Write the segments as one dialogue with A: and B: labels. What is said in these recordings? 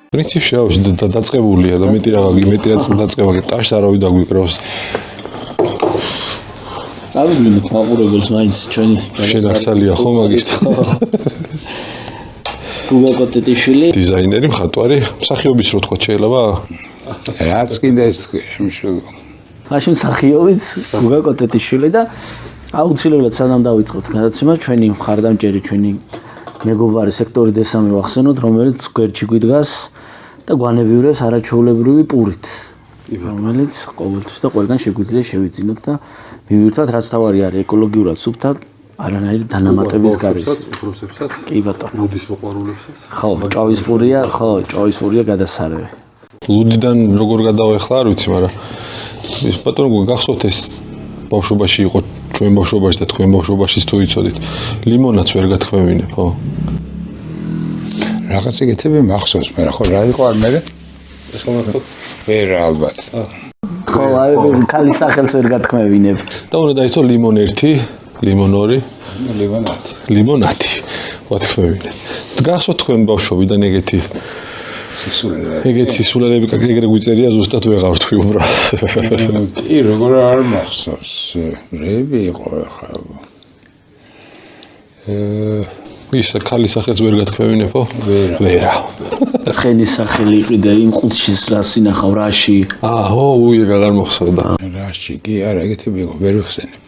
A: პრინციპში დაწყებულია და მეტი რაც დაწყება ტაშს არავინ დაგვიკრავს.
B: წავიდნენ მაყურებელს მაინც ჩვენი
A: შედარსალია ხო მაგის
B: გუგა კოტეტიშვილი
A: დიზაინერი მხატვარი მსახიობის რო თქვა შეიძლება
C: რაც კიდე ეს მშულ
B: მაშინ მსახიობიც გუგა კოტეტიშვილი და აუცილებლად სანამ დავიწყოთ გადაცემა ჩვენი მხარდამჭერი ჩვენი მეგობარი სექტორი დესამი ვახსენოთ რომელიც გვერდში გვიდგას და გვანებიურებს არაჩვეულებრივი პურით რომელიც ყოველთვის და ყველგან შეგვიძლია შევიძინოთ და მივირთვათ რაც თავარი არის ეკოლოგიურად სუფთა არანაირი დანამატების გარეშე.
A: უფროსებსაც
B: კი ბატონო.
A: ლუდის მოყვარულებსაც.
B: ხო, ჭავისპურია გადასარევი.
A: ლუდიდან როგორ გადავეხლა არ ვიცი, მაგრამ ის ბატონო გახსოვთ ეს ბავშვობაში იყო ჩვენ ბავშვობაში და თქვენ ბავშვობაშიც თუ იცოდით. ლიმონადს ვერ გათქმევინებ, ხო?
C: რაღაც ეგეთები მახსოვს, მაგრამ ხო რა იყო არ მე?
A: ეს ხომ
C: ვერ ალბათ.
B: ხო, აი ქალის სახელს ვერ გათქმევინებ.
A: და უნდა დაითო ლიმონ 1, ლიმონ 2, ლიმონადი. ვათქმევინე. გახსოვთ თქვენ ბავშვობიდან ეგეთი სისულელები ეგრე გვიწერია ზუსტად ვეღარ თქვი უბრალოდ.
C: კი, როგორ არ მახსოვს. რები იყო ხა.
A: ის ქალის სახელს ვერ გათქმევინებ, ხო? ვერა.
B: ცხენის სახელი იყიდა იმ ყუთშის რა სინახავ რაში.
A: ო, უი ვეღარ მოხსოვდა.
C: რაში კი არა, ეგეთები იყო, ვერ ვიხსენებ.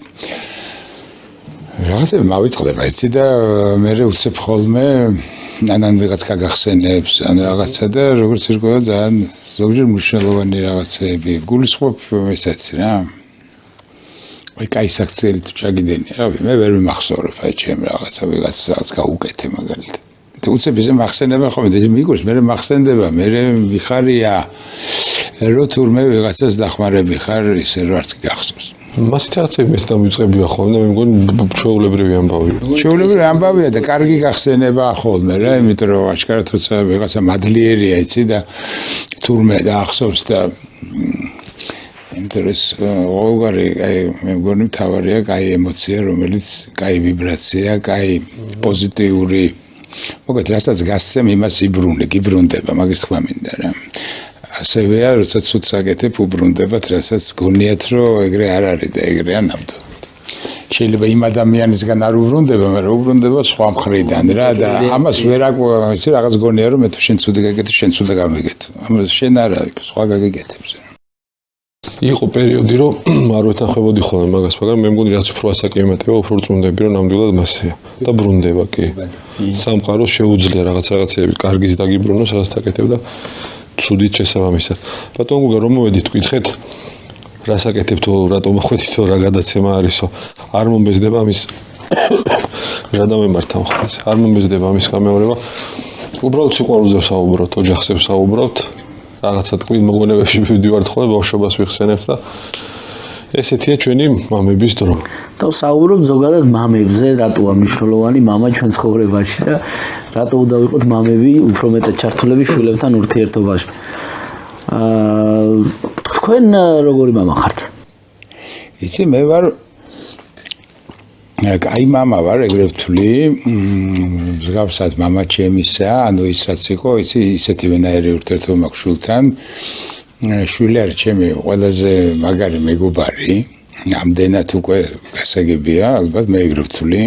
C: რაღაცები მავიწყდება, იცი და მე უცებ ხოლმე ან ვიღაც გაგახსენებს, ან რაღაცა და როგორც ერქვა ძალიან ზოგჯერ მნიშვნელოვანი რაღაცები. გულისხმობ ესაც რა. აი კაი საქციელი თუ ჩაგიდენი, რავი, მე ვერ მიმახსოვრებ აი ჩემ რაღაცა ვიღაც გაუკეთე მაგალითად. და უცებ ისე მახსენება ხოლმე და მიგურს მე მახსენდება, მე ვიხარია რო თურმე ვიღაცას დახმარები ხარ, ისე რო არც გახსოვს.
A: მასით რაღაცები მეც დამიწყებია ხოლმე და მე მგონი ჩვეულებრივი ამბავია.
C: ჩვეულებრივი ამბავია და კარგი გახსენება ხოლმე რა, იმიტომ რომ აშკარად როცა ვიღაცა მადლიერია იცი და თურმე დაახსოვს და ინტერეს ყოველგვარი აი მე მგონი მთავარია კაი ემოცია, რომელიც კაი ვიბრაცია, კაი პოზიტიური მოგეთ რასაც გასცემ იმას იბრუნდება, მაგის თქმა მინდა რა. ასევეა, როცა ცუდ საკეთებ უბრუნდებათ, რასაც გონიათ, რომ ეგრე არ არის და ეგრეა ნამდვილად. შეიძლება იმ ადამიანისგან არ უბრუნდება, მაგრამ უბრუნდება სხვა მხრიდან რა და ამას ვერ იცი რაღაც გონია, რომ მე თუ შენ ცუდი გაგიკეთე, შენ ცუდი გამიგეთ. ამას შენ არა, სხვა გაგიკეთებს.
A: იყო პერიოდი, რომ არ ვეთანხმებოდი ხოლმე მაგას, მაგრამ მე მგონი რაც უფრო ასაკი იმატება, უფრო წუნდები, რომ ნამდვილად მასეა და ბრუნდება კი. სამყაროს შეუძლია რაღაცები კარგის დაგიბრუნოს, სადაც დაკეთებ და ცუდით შესაბამისად. ბატონო გუგა რომ მოვედით თქვითხეთ რას აკეთებთ თუ რატომ მოხვედით რა გადაცემა არისო არ მომბეზდება ამის რა დამემართა მხარეს არ მომბეზდება ამის გამეორება უბრალოდ სიყვარულზე ვსაუბრობთ ოჯახზე ვსაუბრობთ რაღაცა თქვენ მოგონებებში ვიდივართ ხოლმე ბავშვობას ვიხსენებთ და ესეთია ჩვენი მამების დრო
B: და ვსაუბრობთ ზოგადად მამებზე რატოა მნიშვნელოვანი მამა ჩვენ ცხოვრებაში და რატო უნდა ვიყოთ მამები უფრო მეტად ჩართულები შვილებთან ურთიერთობაში თქვენ როგორი მამა ხართ?
C: იცი მე ვარ კაი მამა ვარ ეგრე ვთვლი მსგავსად მამა ჩემისა ანუ ის რაც იყო იცი ისეთივენაირი ურთიერთობა მაქვს შვილთან შვილი არის ჩემი ყველაზე მაგარი მეგობარი ამდენად უკვე გასაგებია ალბათ მე ეგრე ვთვლი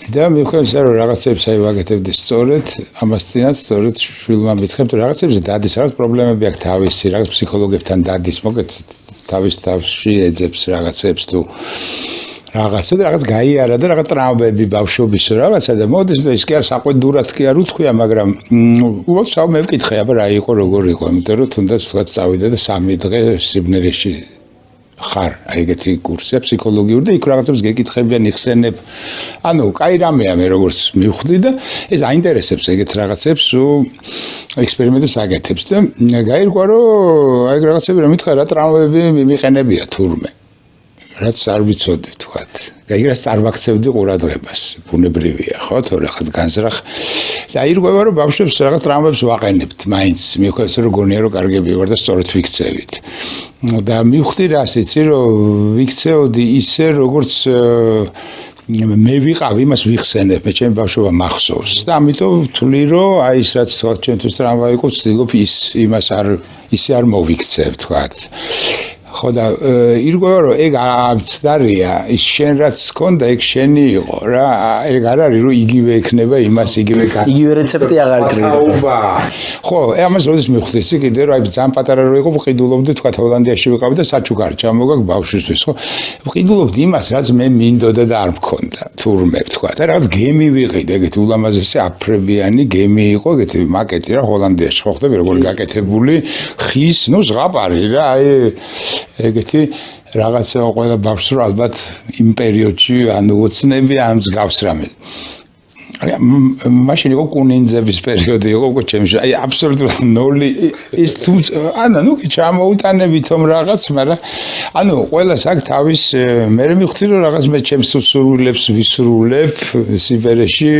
C: და მივხვდით რომ რაღაცებს აი ვაკეთებდი სწორედ ამას წინათ სწორედ შვილმა მითხრა რომ რაღაცებს დადის რაღაც პრობლემები აქვს თავისი რაღაც ფსიქოლოგებთან დადის მოგეთ თავის თავში ეძებს რაღაცებს თუ რაღაცა და რაღაც გაიარა და რაღაც ტრამვები ბავშვობის რაღაცა და მოდის და ის კი არ საყვედურად კი არ უთქვია მაგრამ უბრალოდ საუბარ მე ვკითხე აბა რა იყო როგორ იყო იმიტომ რომ თუნდაც თქვა წავიდა და 3 დღე სიბნელეში ხარ აი ეგეთი კურსია ფსიქოლოგიური და იქ რაღაცებს გეკითხებიან იხსენებ ანუ კაი რამეა მე როგორც მივხვდი და ეს აინტერესებს ეგეთ რაღაცებს ექსპერიმენტებს აკეთებს და გაირკვა რომ აი რაღაცები რომ მითხრა რა ტრამვები მიმიყენებია თურმე რაც არ ვიცოდი თქვათ გაიგრას წარმაქცევდი ყურადღებას ბუნებრივია ხო თორე ხად განზრახ და აირკვევა რომ ბავშვებს რაღაც ტრამვებს ვაყენებთ მაინც მიხვდეს რომ გონია რომ კარგები ვარ და სწორად ვიქცევით და მივხვდი რას იცი რომ ვიქცეოდი ისე როგორც მე ვიყავ იმას ვიხსენებ, მე ჩემი ბავშვობა მახსოვს და ამიტომ ვთვლი რომ აი ის რაც თქვა ჩვენთვის ტრამვაი იყო ვცდილობ იმას ისე არ მოვიქცევ თქვათ. ხო და ირკვევა რომ ეგ აბცდარია ის შენ რაც გქონდა ეგ შენი იყო რა ეგ არ არის რომ იგივე ექნება იმას იგივე
B: რეცეპტი აღარ
C: ტრიალობა ხო ამას როდის მივხვდი ისე კიდე რომ აი ძალიან პატარა რო იყო ვყიდულობდი თქვა ჰოლანდიაში ვიყავი და საჩუქარი ჩამოგაგ ბავშვისთვის ხო ვყიდულობდი იმას რაც მე მინდოდა და არ მქონდა თურმე თქვა და რაღაც გემი ვიყიდე ეგეთი ულამაზესი აფრებიანი გემი იყო ეგეთი მაკეტი რა ჰოლანდიაში ხო ხდები როგორი გაკეთებული ხის ნუ ზღაპარი რა აი ეგეთი რაღაცა ყველა ბავშვს რო ალბათ იმ პერიოდში ანუ ოცნები ამ მსგავს რამე. მაშინ იყო კუნინძების პერიოდი იყო უკვე ჩემში. აი აბსოლუტურად ნოლი ის თუ ანა ნუ ჩამოუტანებით რომ რაღაც, მაგრამ ანუ ყველას აქ თავის მე მივხვდი რომ რაღაც მე ჩემს სურვილებს ვისრულებ სიბერეში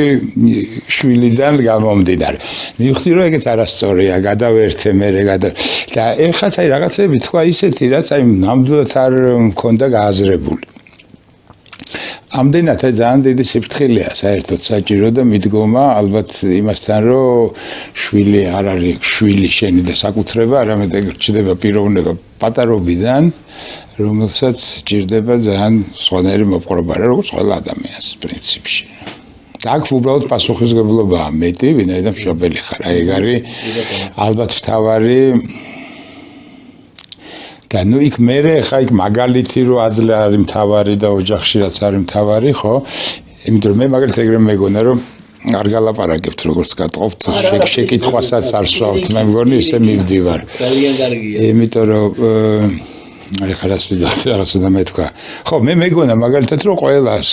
C: შვილიდან გამომდინარე. მივხვდი რომ ეგეც არასწორია, გადავერთე მე და ეხაც აი რაღაცები თქვა ისეთი რაც აი ნამდვილად არ მქონდა გააზრებული. ამდენად ძალიან დიდი სიფრთხილეა საერთოდ საჭირო და მიდგომა ალბათ იმასთან რომ შვილი არ არის შვილი შენი და საკუთრება არამედ ეგ რჩება პიროვნება პატარობიდან რომელსაც ჭირდება ძალიან სხვანაირი მოპყრობარი როგორც ყველა ადამიანს პრინციპში და აქ უბრალოდ პასუხისმგებლობაა მეტი ვინაიდან მშობელი ხარ აი ეგ არის ალბათ თავარი და ნუ იქ მერე ხა იქ მაგალითი რო აძლე არის მთავარი და ოჯახში რაც არის მთავარი ხო იმიტომ რომ მე მაგალითად ეგრე მეგონა რომ არ გალაპარაკებთ როგორც გატყობთ შეკითხვასაც არ სვავთ მე მგონი ისე მივდივარ
B: ძალიან კარგია
C: იმიტომ რომ აი ხარას ვიდათ და მე თქვა ხო მე მეგონა მაგალითად რომ ყველას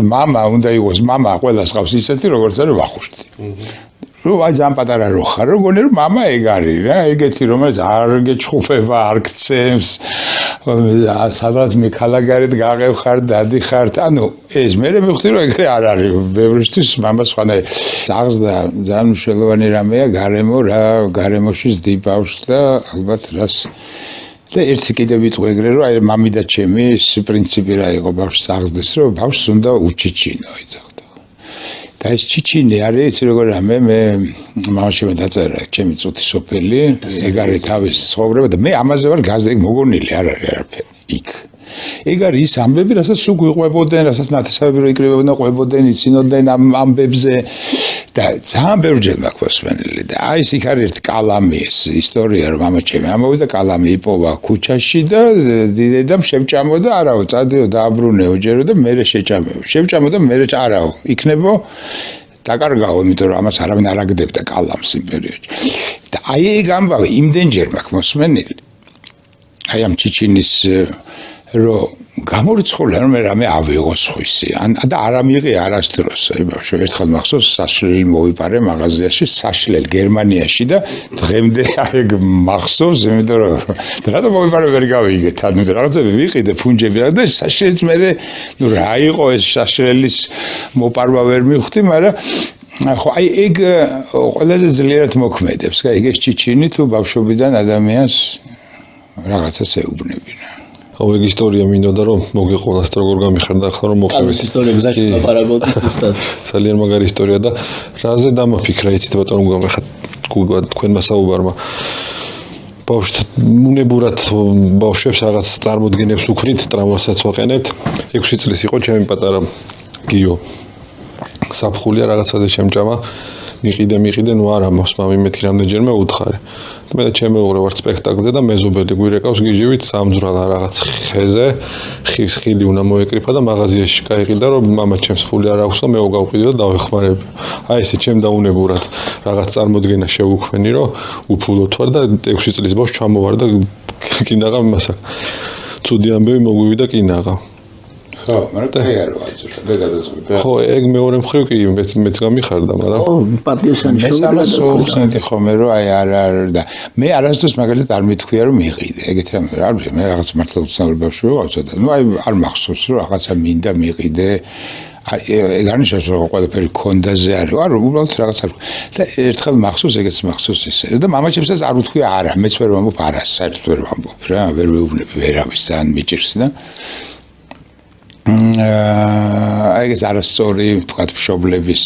C: მამა უნდა იყოს მამა ყველას ყავს ისეთი როგორც არის ვახუშტი რო აი ძალიან პატარა რო ხარ რო გონე რომ მამა ეგ არის რა ეგეთი რომელიც არ გეჩხუფება არ გცემს სადღაც მიქალაგარეთ გაღევ ხარ დადიხართ ანუ ეს მე მივხვდი რომ ეგრე არ არის ბევრისთვის მამა სხვანაირი აღზრდა ძალიან მნიშვნელოვანი რამეა გარემო რა გარემოში ზდიბავს და ალბათ რას და ერთი კიდე ვიტყვი ეგრე რომ აი მამიდა ჩემი ის პრინციპი რა იყო ბავშვს აღზრდეს რომ ბავშვს უნდა უჩიჩინო იცი და ეს ჩიჩინი არის იცი როგორ რამე მე მამაშემ დაწერა ჩემი წუთი სოფელი ეგ არის თავის ცხოვრება და მე ამაზე ვარ გაზრდილი მოგონილი არ არის არაფერი იქ ეგ არის ის ამბები რასაც სულ გვიყვებოდნენ რასაც ნათესავები რო იკრიბებოდნენ ყვებოდნენ იცინოდნენ ამ ამბებზე და ძალიან ბევრჯერ მაქვს მოსმენილი და აი ეს იქ არის ერთი კალამი ეს ისტორია რომ მამაჩემი ამოვიდა კალამი იპოვა ქუჩაში და დედამ შევჭამო და არაო წადიო დააბრუნეო ჯერო და მერე შეჭამეო შევჭამო და მერე არაო იქნებო დაკარგაო იმიტომ რომ ამას არავინ არ აგდებდა კალამს იმ პერიოდში და აი ეგ ამბავი იმდენჯერ მაქვს მოსმენილი აი ამ ჩიჩინის რომ გამორიცხული რომ მე ავიღო სხვისი და არ ამიღე არასდროს აი ბავშვი ერთხელ მახსოვს საშლელი მოვიპარე მაღაზიაში საშლელ გერმანიაში და დღემდე ეგ მახსოვს იმიტომ რომ რატომ მოვიპარე ვერ გავიგეთ ანუ რაღაცები ვიყიდე ფუნჯები და საშლელიც მე ნუ რა იყო ეს საშლელის მოპარვა ვერ მივხვდი მაგრამ ხო აი ეგ ყველაზე ძლიერად მოქმედებს ეგ ეს ჩიჩინი თუ ბავშვობიდან ადამიანს რაღაცას ეუბნებინა
A: აუ ეგ ისტორია მინდოდა რომ მოგეყოლათ როგორ გამიხარდა ახლა რომ მოხევით
B: ეს ისტორია გზაში ლაპარაკობთ ზუსტად
A: ძალიან მაგარი ისტორია და რაზე დამაფიქრა იცით ბატონო გამ ახლა თქვენმა საუბარმა ბავშვთა უნებურად ბავშვებს რაღაც წარმოდგენებს უქრით ტრამვასაც ვაყენებთ 6 წლის იყო ჩემი პატარა გიო საფხულია რაღაცაზე შემჭამა მიყიდე ნუ არა მოსმამი მეთქი რამდენჯერმე უთხარი და მე და ჩემი მეუღლე ვართ სპექტაკლზე და მეზობელი გვირეკავს გიჟივით სამძვრალა რაღაც ხეზე ხის ხილი უნდა მოეკრიფა და მაღაზიაში გაიყიდა რომ მამა ჩემს ფული არ აქვს და მე გავყიდე და დავეხმარები აი ესე ჩემ დაუნებურად რაღაც წარმოდგენა შევუქმენი რომ უფულოთ ვარ და 6 წლის ბავშვი ჩამოვარ და კინაღა მასაკ ცუდი ამბები მოგვივიდა კინაღა
C: ხო, მაგრამ ეგ არ ვაძრა, და გადაწყვიტა.
A: ხო, ეგ მეორე მხრივ კი მეც გამიხარდა, მაგრამ
B: ხო, პატიოსანი
C: შევიდა ხომე რომ აი არ და მე არასდროს მაგალითად არ მithქვია რომ მიყიდე. ეგეთი რამე არ მე რაღაც მართლა უცნაური ბავშვი ვარ ცოტა. ნუ აი არ მახსოვს რომ რაღაცა მინდა მიყიდე. ეგ არ ნიშნავს რომ ყველაფერი კონდაზე არის. არ უბრალოდ რაღაც არ და ერთხელ მახსოვს ეგეც მახსოვს ისე და მამაჩემსაც არ უთქვია არა, მეც ვერ ვამბობ არა, საერთოდ ვერ ვამბობ რა, ვერ ვეუბნები ვერავის ძალიან მიჭირს და აი ეს არასწორი თქვა მშობლების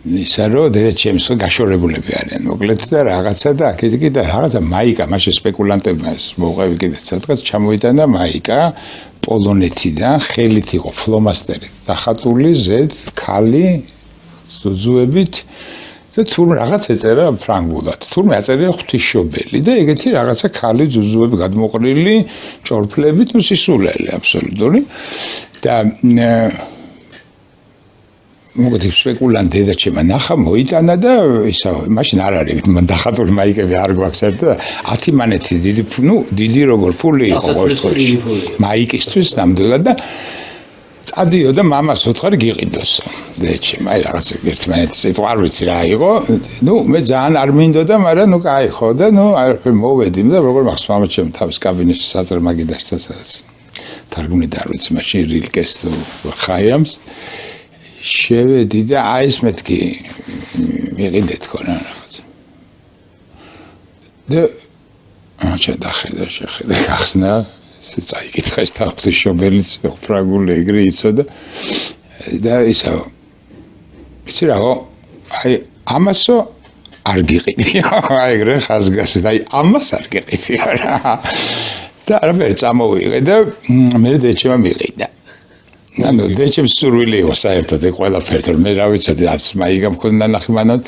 C: ისა რომ დედაჩემს გაშორებულები არიან მოკლედ და რაღაცა და აქ და რაღაცა მაიკა მაშინ სპეკულანტებმა ეს მოუღები კიდე სადღაც ჩამოიტანა მაიკა პოლონეთიდან ხელით იყო ფლომასტერით დახატული ზედ ქალი ზუზუებით და თურმე რაღაც ეწერა ფრანგულად თურმე აწერია ღვთისმშობელი და ეგეთი რაღაცა ქალი ზუზუები გადმოყრილი ჭორფლებით ნუ სისულელი აბსოლუტური და მოგეთ სპეკულანტ დედაჩემა ნახა მოიტანა და ისა მაშინ არ არის მან დახატული მაიკები არ გვაქვს და 10 მანეთი დიდი როგორ ფული იყო ყოველთვის მაიკისთვის ნამდვილად და წადიოდა მამას უთხარი გიყიდოს დედაჩემა აი რაღაც ერთმანეთს სიტყვა არ ვიცი რა იყო ნუ მე ძალიან არ მინდოდა მაგრამ ნუ კაი ხო და ნუ არაფერ მოვედი და როგორ მახსოვს მამაჩემ თავის კაბინეტში საძრ მაგიდასთან სადაც თარგმნიდა არ ვიცი მაშინ რილკეს თუ ხაიამს შევედი და აი ეს მეთქი მიყიდე თქონა რაღაც და შეხედა გახსნა წაიკითხა ეს ღვთისმშობელიც ფრანგული ეგრე იცოდა და ისა იცი რა აი ამასო არ გიყიდია აი ეგრე ხაზგასი და აი ამას არ გიყიდია რა და არაფერი წამოვიღე და მე დეჩემა მიყიდა ანუ დეჩემს სურვილი იყო საერთოდ ეს ყველაფერი თორე მე რა ვიცოდი არც მაიგა მქონდა ნახი მანამ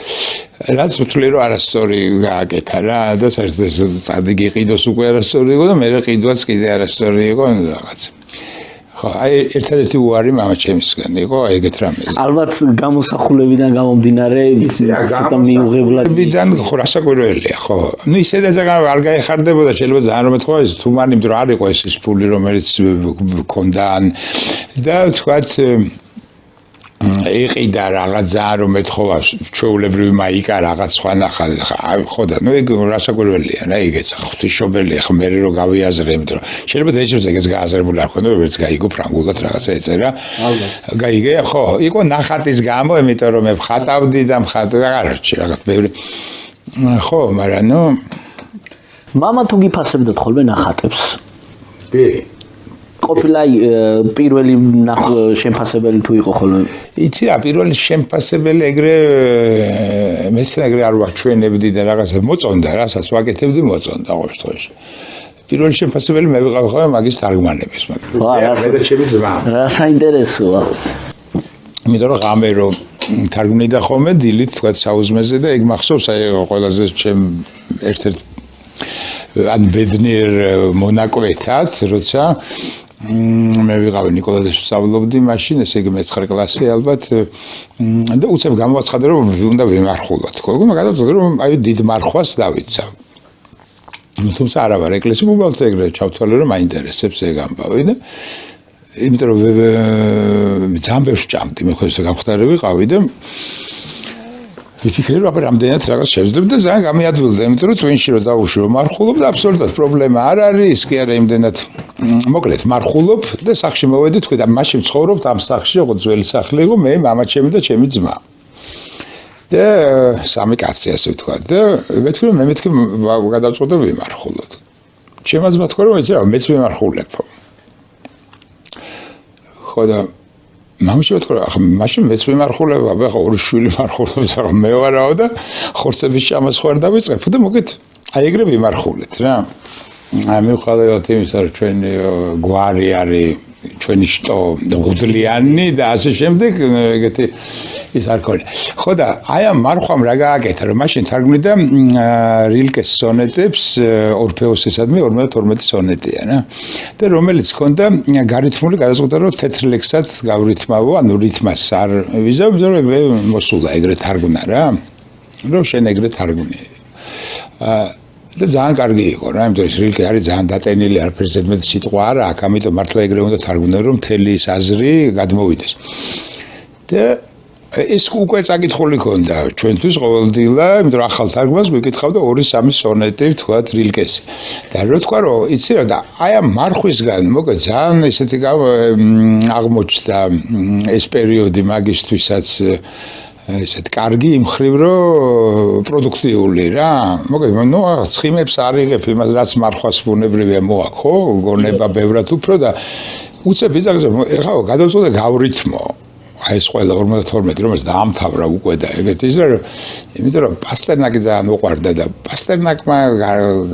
C: რაც ვთვლი რომ არასწორი გააკეთა რა და საერთოდ წადი გიყიდოს უკვე არასწორი იყო და მე ყიდვაც კიდე არასწორი იყო რაღაც ხო აი ერთადერთი უარი მამაჩემისგან იყო ეგეთ რამეზე
B: ალბათ გამოსახულებიდან გამომდინარე ცოტა მიუღებლად
C: ხო რასაკვირველია ხო ნუ ისედაც არ გაეხარდებოდა შეიძლება ძალიან რომ ეთქვა ეს თუ მან იმიტომ არ იყო ეს ფული რომელიც ქონდა და თქვათ იყიდა რაღაც ძალიან რომ ეთქვა ჩვეულებრივი მაიკა რაღაც სხვანახა ხო და ნუ ეგ რასაკვირველია რა ეგეც ღვთისმშობელი ხო მე რო გავიაზრე იმიტომ რომ შეიძლება დეჩებს ეგეც გააზრებული არ ქონდა ვერც გაიგო ფრანგულად რაღაცა ეწერა გაიგე ხო იყო ნახატის გამო იმიტომ რომ მე ხატავდი და არ არჩი რაღაც ბევრი ხო მაგრამ ნუ
B: მამა თუ გიფასებდათ ხოლმე ნახატებს
C: კი
B: ყოფილა პირველი შემფასებელი თუ იყო ხოლმე
C: იცი რა პირველი შემფასებელი ეგრე მეც ეგრე არ ვაჩვენებდი და რაღაცა მოწონდა რასაც ვაკეთებდი მოწონდა ყოველ შემთხვევაში პირველი შემფასებელი მე ვიყავ ხოლმე მაგის თარგმანების მაგრამ მე და ჩემი ძმა
B: რა საინტერესოა
C: იმიტომ რომ ღამე რომ თარგმნიდა ხოლმე დილით თქვა საუზმეზე და ეგ მახსოვს აი ყველაზე ჩემ ერთ-ერთ ან ბედნიერ მონაკვეთად როცა მე ვიყავი ნიკოლაძეში ვსწავლობდი მაშინ ესე იგი მე-9 კლასი ალბათ და უცებ გამოვაცხადე რომ უნდა ვიმარხულოთ ხო გადავწყვეტე რომ აი დიდ მარხვას დავიცავ თუმცა არა ვარ ეკლესია უბრალოდ ეგრე ჩავთვალე რომ მაინტერესებს ეგ ამბავი და იმიტომ რომ ძალიან ბევრს ჭამდი მე ხო ესე გამხდარი ვიყავი და ვიფიქრე რომ ამდენად რაღაც შევძლებდი და ძალიან გამიადვილდა იმიტომ რომ twin-ში რომ დავუშვი რომ მარხულობ და აბსოლუტურად პრობლემა არ არის კი არა იმდენად მოკლედ მარხულობ და სახში მოვედი თქვი და მაშინ ცხოვრობთ ამ სახში როგორც ძველი სახლი იყო მე მამაჩემი და ჩემი ძმა და სამი კაცი ასე ვთქვა და მეთქი რომ მე მეთქი გადავწყვეტე ვიმარხულოთ ჩემმა ძმა თქვა რომ იცი რა მეც ვიმარხულებ ხო და მამაში ვთქვა ახლა მაშინ მეც ვიმარხულებ აბა ორი შვილი მარხულობს ახლა მე ვარაო და ხორცების ჭამას ხوار დავიწყებ და მოგეთ აი ეგრე ვიმარხულეთ რა აი მივხვდეთ იმისა რომ ჩვენი გვარი არის ჩვენი შტო ღუდლიანი და ასე შემდეგ ეგეთი ის არ ქონია ხო და აი ამ მარხვამ რა გააკეთა რომ მაშინ თარგმნიდა რილკეს სონეტებს ორფეოსისადმი 52 სონეტია რა და რომელიც ჰქონდა გარითმული გადაწყვეტა რომ თეთრ ლექსად გავრითმავო ანუ რითმას არ ვიზავ რომ ეგრე მოსულა ეგრე თარგმნა რა რომ შენ ეგრე თარგმნი და ძალიან კარგი იყო რა იმიტომ რომ რილკე არის ძალიან დატენილი არაფერს ზედმეტი სიტყვა არა აქ ამიტომ მართლა ეგრე უნდა თარგმნო რომ მთელი ის აზრი გადმოვიდეს და ეს უკვე წაკითხული ქონდა ჩვენთვის ყოველდღილა, იმიტომ რომ ახალ თარგმანს გვიკითხავდა 2-3 სონეტი თქვათ რილკესი. და რო თქვა რომ იცი რა და აი ამ მარხვისგან მოგე ძალიან ესეთი აღმოჩნდა ეს პერიოდი მაგისთვისაც ესეთ კარგი იმ ხრივ რომ პროდუქტიული რა. მოგე ნუ ცხიმებს არიღებ იმას რაც მარხვას ბუნებრივია მოაქო, გონება ბევრად უფრო და უცებ იზაგზე ეხლა გადავწყვეტე გავრითმო. აი ეს ყველა 52 რომელიც დაამთავრა უკვე და ეგეთი ის რომ იმიტომ რომ პასტერნაკი ძალიან უყვარდა და პასტერნაკმა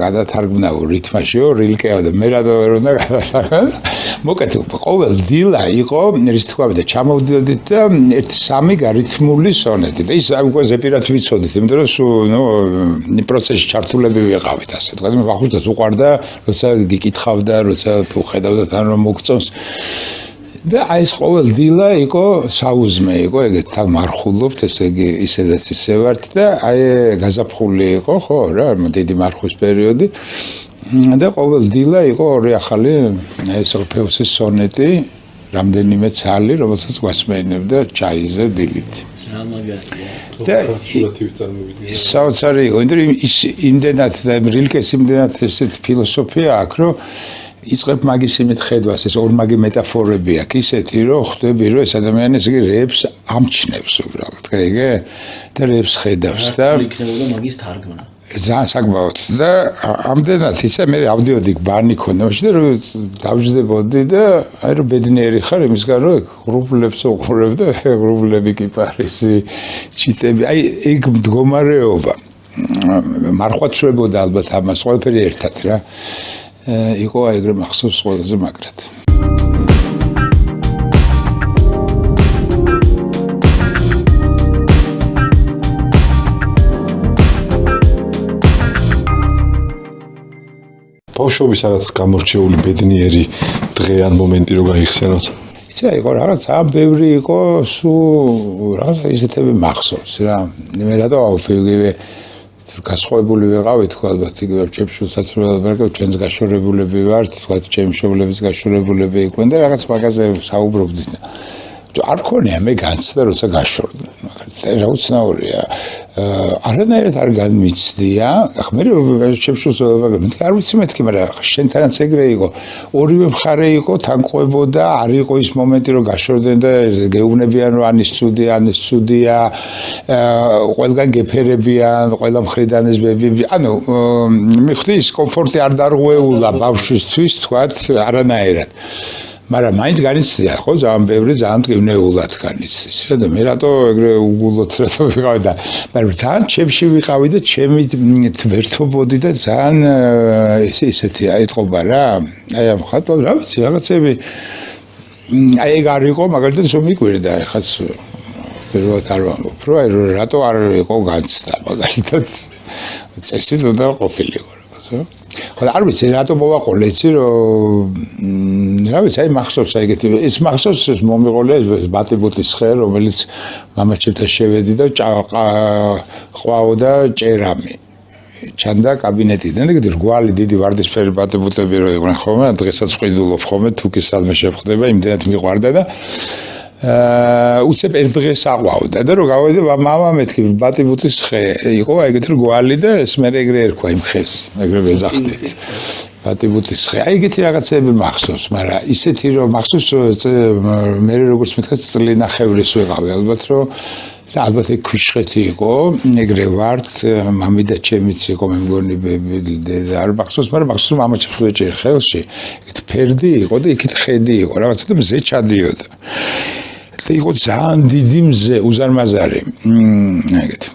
C: გადათარგმნა რითმაშიო რილკეო და მე რატო ვერ უნდა გადათარგმნა მოკეთ ყოველ დილა იყო რის თქვა და ჩამოვდოდით და 1-3 გარითმული სონეტი და ის უკვე ზეპირად ვიცოდით იმიტომ რომ ნუ პროცესში ჩართულები ვიყავით ასე თქვა მე ვახუშტას უყვარდა როცა გიკითხავდა როცა თუ ხედავდა თან რომ მოგწონს და აი ეს ყოველ დილა იყო საუზმე იყო ეგეთ თან მარხულობთ ესე იგი ისედაც ისე ვართ და აი გაზაფხული იყო ხო რა დიდი მარხვის პერიოდი და ყოველ დილა იყო ორი ახალი აი ეს ორფეუსის სონეტი რამდენიმე ცალი რომელსაც გვასმენებდა ჩაიზე დილით რა მაგარია და საოცარი იყო იმიტომ ის იმდენად და რილკეს იმდენად ესეთ ფილოსოფია აქვს რომ იწყებ მაგის იმით ხედვას ეს ორმაგი მეტაფორები აქვს ისეთი რომ ხვდები რომ ეს ადამიანი ესე იგი რეებს ამჩნევს უბრალოდ კაიგე და რეებს ხედავს და
B: იქნებოდა მაგის თარგმნა
C: ძალიან საკმაოდ და ამდენად იცი მე ავდიოდი ბანი ქონდა მაშინ რომ დავждდებოდი და აი რომ ბედნიერი ხარ იმისგან რომ ღრუბლებს უყურებ და ღრუბლები კიპარისი ჩიტები აი ეგ მდგომარეობა მარხვაც შევებოდა ალბათ ამას ყველაფერი ერთად რა იყო ეგრე მახსოვს ყველაზე მაგრად
A: ბავშვობის რაღაც გამორჩეული ბედნიერი დღე ან მომენტი რო გაიხსენოთ
C: იცი იყო რაღაც ძალიან ბევრი იყო სულ რაღაც ისეთები მახსოვს რა მე რატო ავფიგივე გასხოვებული ვიყავი თქვა ალბათ იგივე ჩემშულსაც რომ ჩვენს გაშორებულები ვართ თქვა ჩემი მშობლების გაშორებულები იყვნენ და რაღაც მაგაზე საუბრობდით არ ქონია მე განცდა როცა გაშორდა მაგრამ რა უცნაურია არანაირად არ განმიცდია ახლა მე ჩემშულს ვეუბნები არ ვიცი მეთქი მაგრამ შენთანაც ეგრე იყო ორივე მხარე იყო თანყვებოდა არ იყო ის მომენტი რომ გაშორდნენ და გეუბნებიან რომ ანის ცუდია ყველგან გეფერებიან ყველა მხრიდან ეს ბებები ანუ მიხვდი ის კომფორტი არ დარღვეულა ბავშვისთვის თქვათ არანაირად მაგრამ მაინც განიცდია ხო ძალიან ბევრი ძალიან მტკივნეულად განიცდის რა და მე რატო ეგრე უგულოდ რატო ვიყავი და მაგრამ ძალიან ჩემში ვიყავი და ჩემი თვერთობოდი და ძალიან ისეთი აიტყობა რა აი ამ ხატვა რა ვიცი რაღაცები აი ეგ არ იყო მაგალითად რომ მიკვირდა ეხაც პირველად არ ვამბობ რომ აი რატო არ იყო განცდა მაგალითად წესით უნდა ყოფილიყო რაღაცა ხოლო არ ვიცი რატო მოვაყოლე იცი რომ რა ვიცი აი მახსოვს აი ეგეთი ის მახსოვს ეს მომიყოლე ეს ბატიბუტის ხე რომელიც მამაჩემთან შევედი და ყვაო და ჭერამი ჩანდა კაბინეტიდან ეგეთი რგვალი დიდი ვარდისფერი ბატიბუტები რო იყვნენ ხოლმე დღესაც ვყიდულობ ხოლმე თუკი სადმე შევხვდება იმდენად მიყვარდა და უცებ ერთ დღეს აყვავდა და რო გავედი მამა მეთქი ბატიბუტის ხე იყო ეგეთი რგვალი და ეს მე ეგრე ერქვა იმ ხეს ეგრე ვეზახდით ბატიბუტის ხე აი ეგეთი რაღაცები მახსოვს მაგრამ ისეთი რომ მახსოვს მე როგორც მეთქე წლინახევრის ვიყავი ალბათ რომ და ალბათ ეგ ქვიშხეთი იყო ეგრე ვართ მამი და ჩემიც იყო მე მგონი არ მახსოვს მაგრამ მახსოვს რომ მამაჩემს ვეჭერე ხელში ეგეთ ფერდი იყო და იქით ხედი იყო რაღაცა და მზე ჩადიოდა იყო ძალიან დიდი მზე უზარმაზარი ეგეთი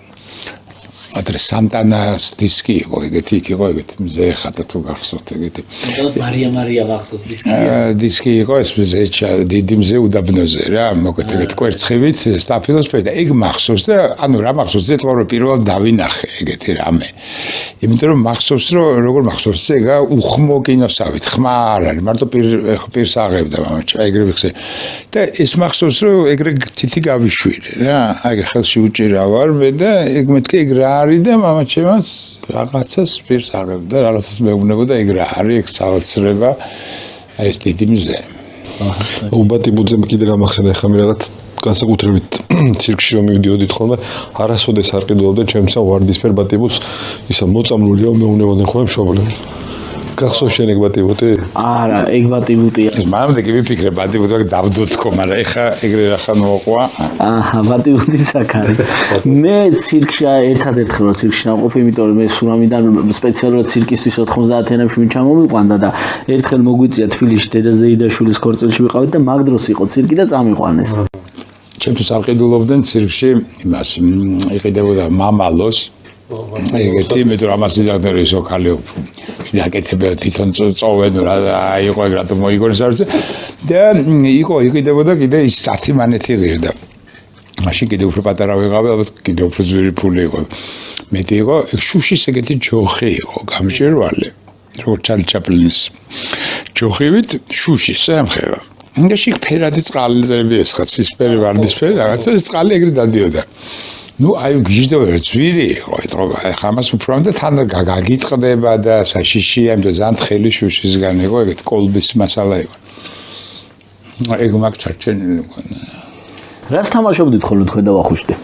C: ადრე სანტანას დისკი იყო ეგეთი იქ იყო ეგეთი მზე ხატა თუ გახსოვთ ეგეთი
B: მარია ვახსოვს
C: დისკი იყო ეს მზე დიდი მზე უდაბნოზე რა მოკეთ ეგეთი კვერცხივით სტაფილოსფერი და ეგ მახსოვს და ანუ რა მახსოვს ზეთყო რომ პირველად დავინახე ეგეთი რამე იმიტომ რომ მახსოვს რომ როგორ მახსოვს ეგა უხმო კინოსავით ხმა არ არის მარტო პირს აღებდა მამაჩემ ეგრე ვიხსე და ეს მახსოვს რომ ეგრე თითი გავიშვირე რა აი ხელში უჭირა ვარ მე და ეგ მეთქი ეგ რა არის და მამაჩემს რაღაცას პირს აღებდა რაღაცას მეუბნებოდა ეგ რა არის ეგ საოცრება აი ეს დიდი მზე
A: უბატიბუძემ კიდე გამახსენდა ხა მე რაღაც განსაკუთრებით ცირკში რომ მივიდიოდით ხოლმე არასოდეს არ ყიდულობდნენ ჩემს ვარდისფერ ბატიბუტს ისა მოწამლულიო მეუბნებოდნენ ხოლმე მშობლები გახსოვს შენ ეგ ბატიბუტი?
B: არა, ეგ ბატიბუტია.
C: ეს მამამდე კი ვიფიქრე ბატიბუტი დავდოთქო, მაგრამ ეხა ეგრე რახან მოყვა.
B: აჰა, ბატიბუტიც აქ არის. მე ცირკში ერთადერთხელ რო ცირკში ნამყოფი, იმიტომ რომ მე სურამიდან სპეციალურად ცირკისთვის 90-იანებში მიჩამომიყვანდა და ერთხელ მოგვიწია თბილისში დედას და იდაშვილის ქორწილში ვიყავით და მაგ დროს იყო ცირკი და წამიყვანეს.
C: ჩემთვის არ ყიდულობდნენ ცირკში იმას იყიდებოდა მამალოს ეგეთი იმიტომ რომ ამას იზარდნე ისო ხალი შინაკეთებია თვითონ წოვენ რა იყო ეგ რატომ მოიგონეს არ ვიცი და იყო იყიდებოდა კიდე ის 10 მანეთი ღირდა მაშინ კიდე უფრო პატარა ვიყავი ალბათ კიდე უფრო ძვირი ფული იყო მეტი იყო შუშის ეგეთი ჯოხი იყო გამჭირვალე როგორც ჩარლი ჩაპლინის ჯოხივით შუშის ემხევა და შიგ ფერადი წყალები ესხა ცისფერი ვარდისფერი რაღაცა ეს წყალი ეგრე დადიოდა ნუ აი გიჟდება ძვირი იყო ეთყობა ახლა მას უფრო და თან გაგიწყდება და საშიშია იმიტომ ძალიან თხელი შუშისგან იყო ეგეთ კოლბის მასალა იყო ეგ მაგ ჩარჩენილი მქონდა
B: რას თამაშობდით ხოლმე თქვენ და ვახუშტი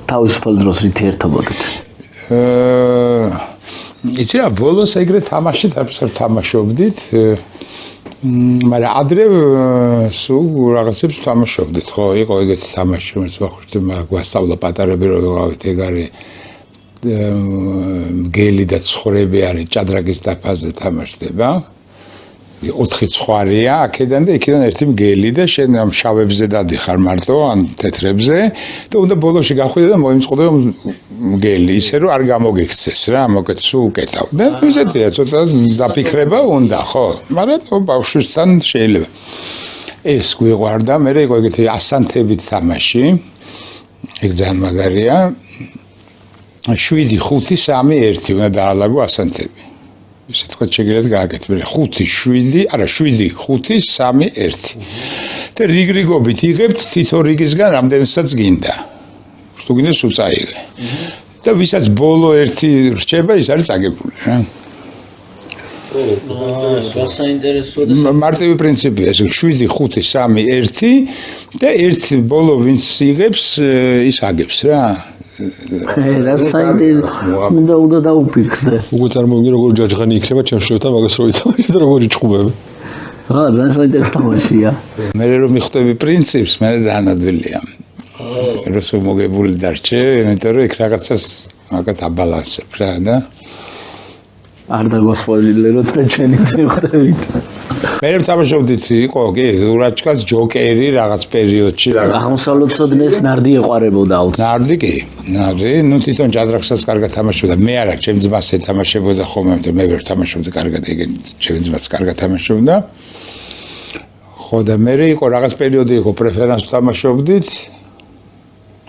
B: თავისუფალ დროს რით ერთობოდით
C: იცი რა ბოლოს ეგრე თამაშობდით მაგრამ ადრე სულ რაღაცებს თამაშობდით ხო იყო ეგეთი თამაში რომელიც ვახუშტი გვასწავლა პატარები რო ვიყავით ეგ არის გელი და ცხვრები არის ჭადრაკის დაფაზე თამაშდება 4 ცხვრია აქედან და იქიდან ერთი მგელი და შენ ამ შავებზე დადიხარ მარტო ან თეთრებზე და უნდა ბოლოში გახვიდე და მოიმწყოდე მგელი ისე რომ არ გამოგიქცეს რა მოკეთ სულ უკეთავ და ისეთია ცოტა დაფიქრება უნდა ხო მაგრამ ბავშვისთან შეიძლება ეს გვიყვარდა მე იყო ეგეთი ასანთებით თამაში ეგ ძალიან მაგარია 7 5 3 1 უნდა დაალაგო ასანთები ისე თქვა შეგიძლიათ გააკეთებინე 5 7 არა 7 5 3 1 და რიგრიგობით იღებთ თითო რიგისგან რამდენსაც გინდა თუ გინდა სულ წაიღე და ვისაც ბოლო ერთი რჩება ის არის წაგებული რა
B: გასაინტერესოა და
C: მარტივი პრინციპია ეს 7 5 3 1 და ერთ ბოლო ვინც იღებს ის აგებს რა
B: რა საინტერესოა უნდა დაუფიქრდე
A: უკვე წარმოვიდგინე როგორ ჯაჯღანი იქნება ჩემ შვილთან მაგას რო ითამაშეთ როგორი ჭუბები
B: ძალიან საინტერესო თამაშია
C: მე რომ მიხვდები პრინციპს მე ძალიან ადვილია რუსო მოგებული დარჩე იმიტომ რომ იქ რაღაცას მაგათ აბალანსებ რა და
B: არ დაგვასპოილეროთ და ჩვენი წევხვდებით
C: მე თამაშობდით იყო კი ურაჩკას ჯოკერი რაღაც პერიოდში
B: აღმოსავლეთსადნეს ნარდი ეყარებოდა აუცილებლად
C: ნარდი კი ნარდი ნუ თვითონ ჭადრაკსაც კარგად თამაშობდა მე არა ჩემ ძმას ეთამაშებოდა ხოლმე მე ვერ თამაშობდი კარგად ეგენ ჩემ ძმას კარგად თამაშობდა ხო და მე იყო რაღაც პერიოდი იყო პრეფერანსს თამაშობდით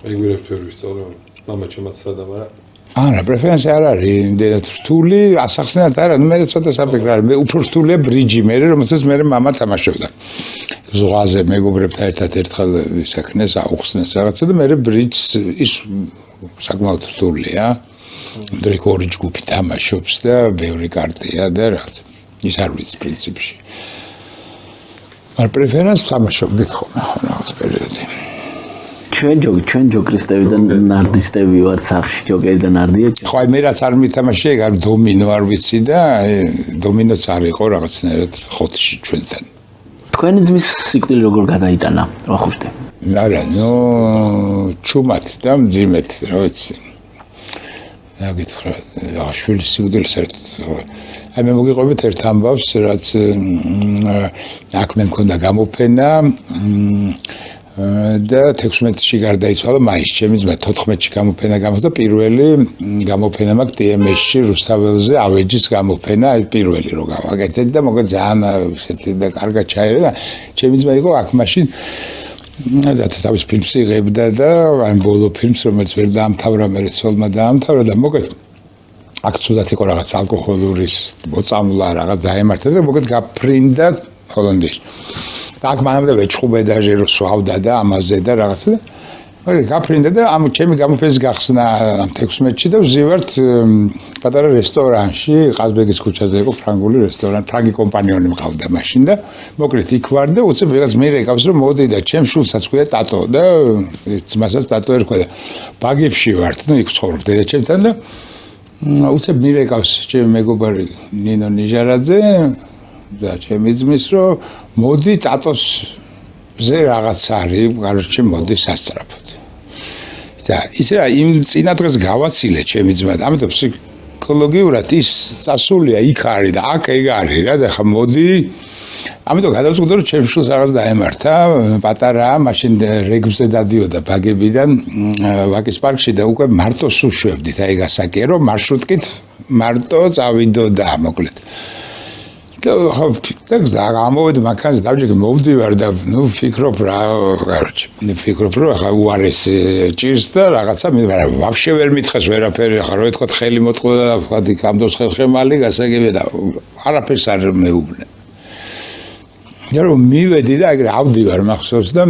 A: ეგ ვერ ვისწავლე მამა ჩემაცდა და მაგრამ
C: არა პრეფერენსი არ არის იმდენად რთული ასახსენად არა მე ცოტა საფიქრე არის მე უფრო რთულია ბრიჯი მე რომელსაც მე მამა თამაშობდა ზღვაზე მეგობრებთან ერთად ერთხელ ვისაქნეს აუხსნეს რაღაცა და მე ბრიჯს ის საკმაოდ რთულია დრეკ ორი ჯგუფი თამაშობს და ბევრი კარტია და რაღაც ის არ ვიცი პრინციპში მაგრამ პრეფერენსს თამაშობდით ხოლმე რაღაც პერიოდი
B: ჩვენ ჯოკრისტები და ნარდისტები ვართ სახში ჯოკერი და ნარდია
C: ხო აი მე რაც არ მითამაშე ეგ არ დომინო არ ვიცი და დომინოც არ იყო რაღაცნაირად ხოთში ჩვენთან
B: თქვენი ძმის სიკვდილი როგორ გადაიტანა ვახუშტი
C: არა ნუ ჩუმად და მძიმედ რა ვიცი და გითხრა შვილის სიკვდილს ერთ აი მე მოგიყვებით ერთ ამბავს რაც აქ მე მქონდა გამოფენა და 16-ში გარდაიცვალა მაისში ჩემი ძმა 14-ში გამოფენა გამოსდა პირველი გამოფენა მაქვს TMS-ში რუსთაველზე ავეჯის გამოფენა აი პირველი რო გავაკეთეთ და მოგა ძალიან ისეთი და კარგად ჩაერა და ჩემი ძმა იყო აქ მაშინ და თავის ფილმს იღებდა და აი ბოლო ფილმს რომელიც ვერ დაამთავრა მე ცოლმა დაამთავრა და მოგა აქ ცუდად იყო რაღაც ალკოჰოლურის მოწამვლა რაღაც დაემართა და მოგა გაფრინდა ჰოლანდიაში აქ მანამდე ვეჭხუბე და ჟერო სვავდა და ამაზე და რაღაცა და გაფრინდა და ამ ჩემი გამოფენის გახსნა ამ 16-ში და ვზივართ პატარა რესტორანში ყაზბეგის ქუჩაზე იყო ფრანგული რესტორანი ფრანგი კომპანიონი მყავდა მაშინ და მოკლედ იქ ვარ და უცებ ვიღაც მე რეკავს რომ მოდი და ჩემ შულსაც ქვია ტატო და ძმასაც ტატო ერქვა და ბაგებში ვართ ნუ იქ ცხოვრობ დედაჩემთან და უცებ მე რეკავს ჩემი მეგობარი ნინო ნიჟარაძე და ჩემი ძმის რომ მოდი ტატოსზე რაღაც არის, კაროჩე მოდი სასწრაფოდ. და ისე რა იმ წინა დღეს გავაცილე ჩემი ძმა, ამიტომ ფსიქოლოგიურად ის სასულია იქ არის და აქ ეგ არის რა და ხა მოდი ამიტომ გადავწყვიტე რომ ჩემს შულს რაღაც დაემართა, პატარაა, მაშინ რეგბზე დადიოდა ბაგებიდან ვაკის პარკში და უკვე მარტო სუშვებდით, აი გასაკია რომ მარშრუტკით მარტო წავიდოდა მოკლედ. და გამოვედი მანქანაზე დავჭიქე მოვდივარ და ნუ ფიქრობ რა, короче, ფიქრობ რომ ახლა უარესი ჭირს და რაღაცა ვაფშე ვერ მითხეს ვერაფერი, ახლა რო ეთქვა ხელი მოტყვა და ვთქვათ იქ ამდოს ხელხემალი გასაგებია და არაფერს არ მეუბნე. და რომ მივედი და ეგრე ავდივარ მახსოვს და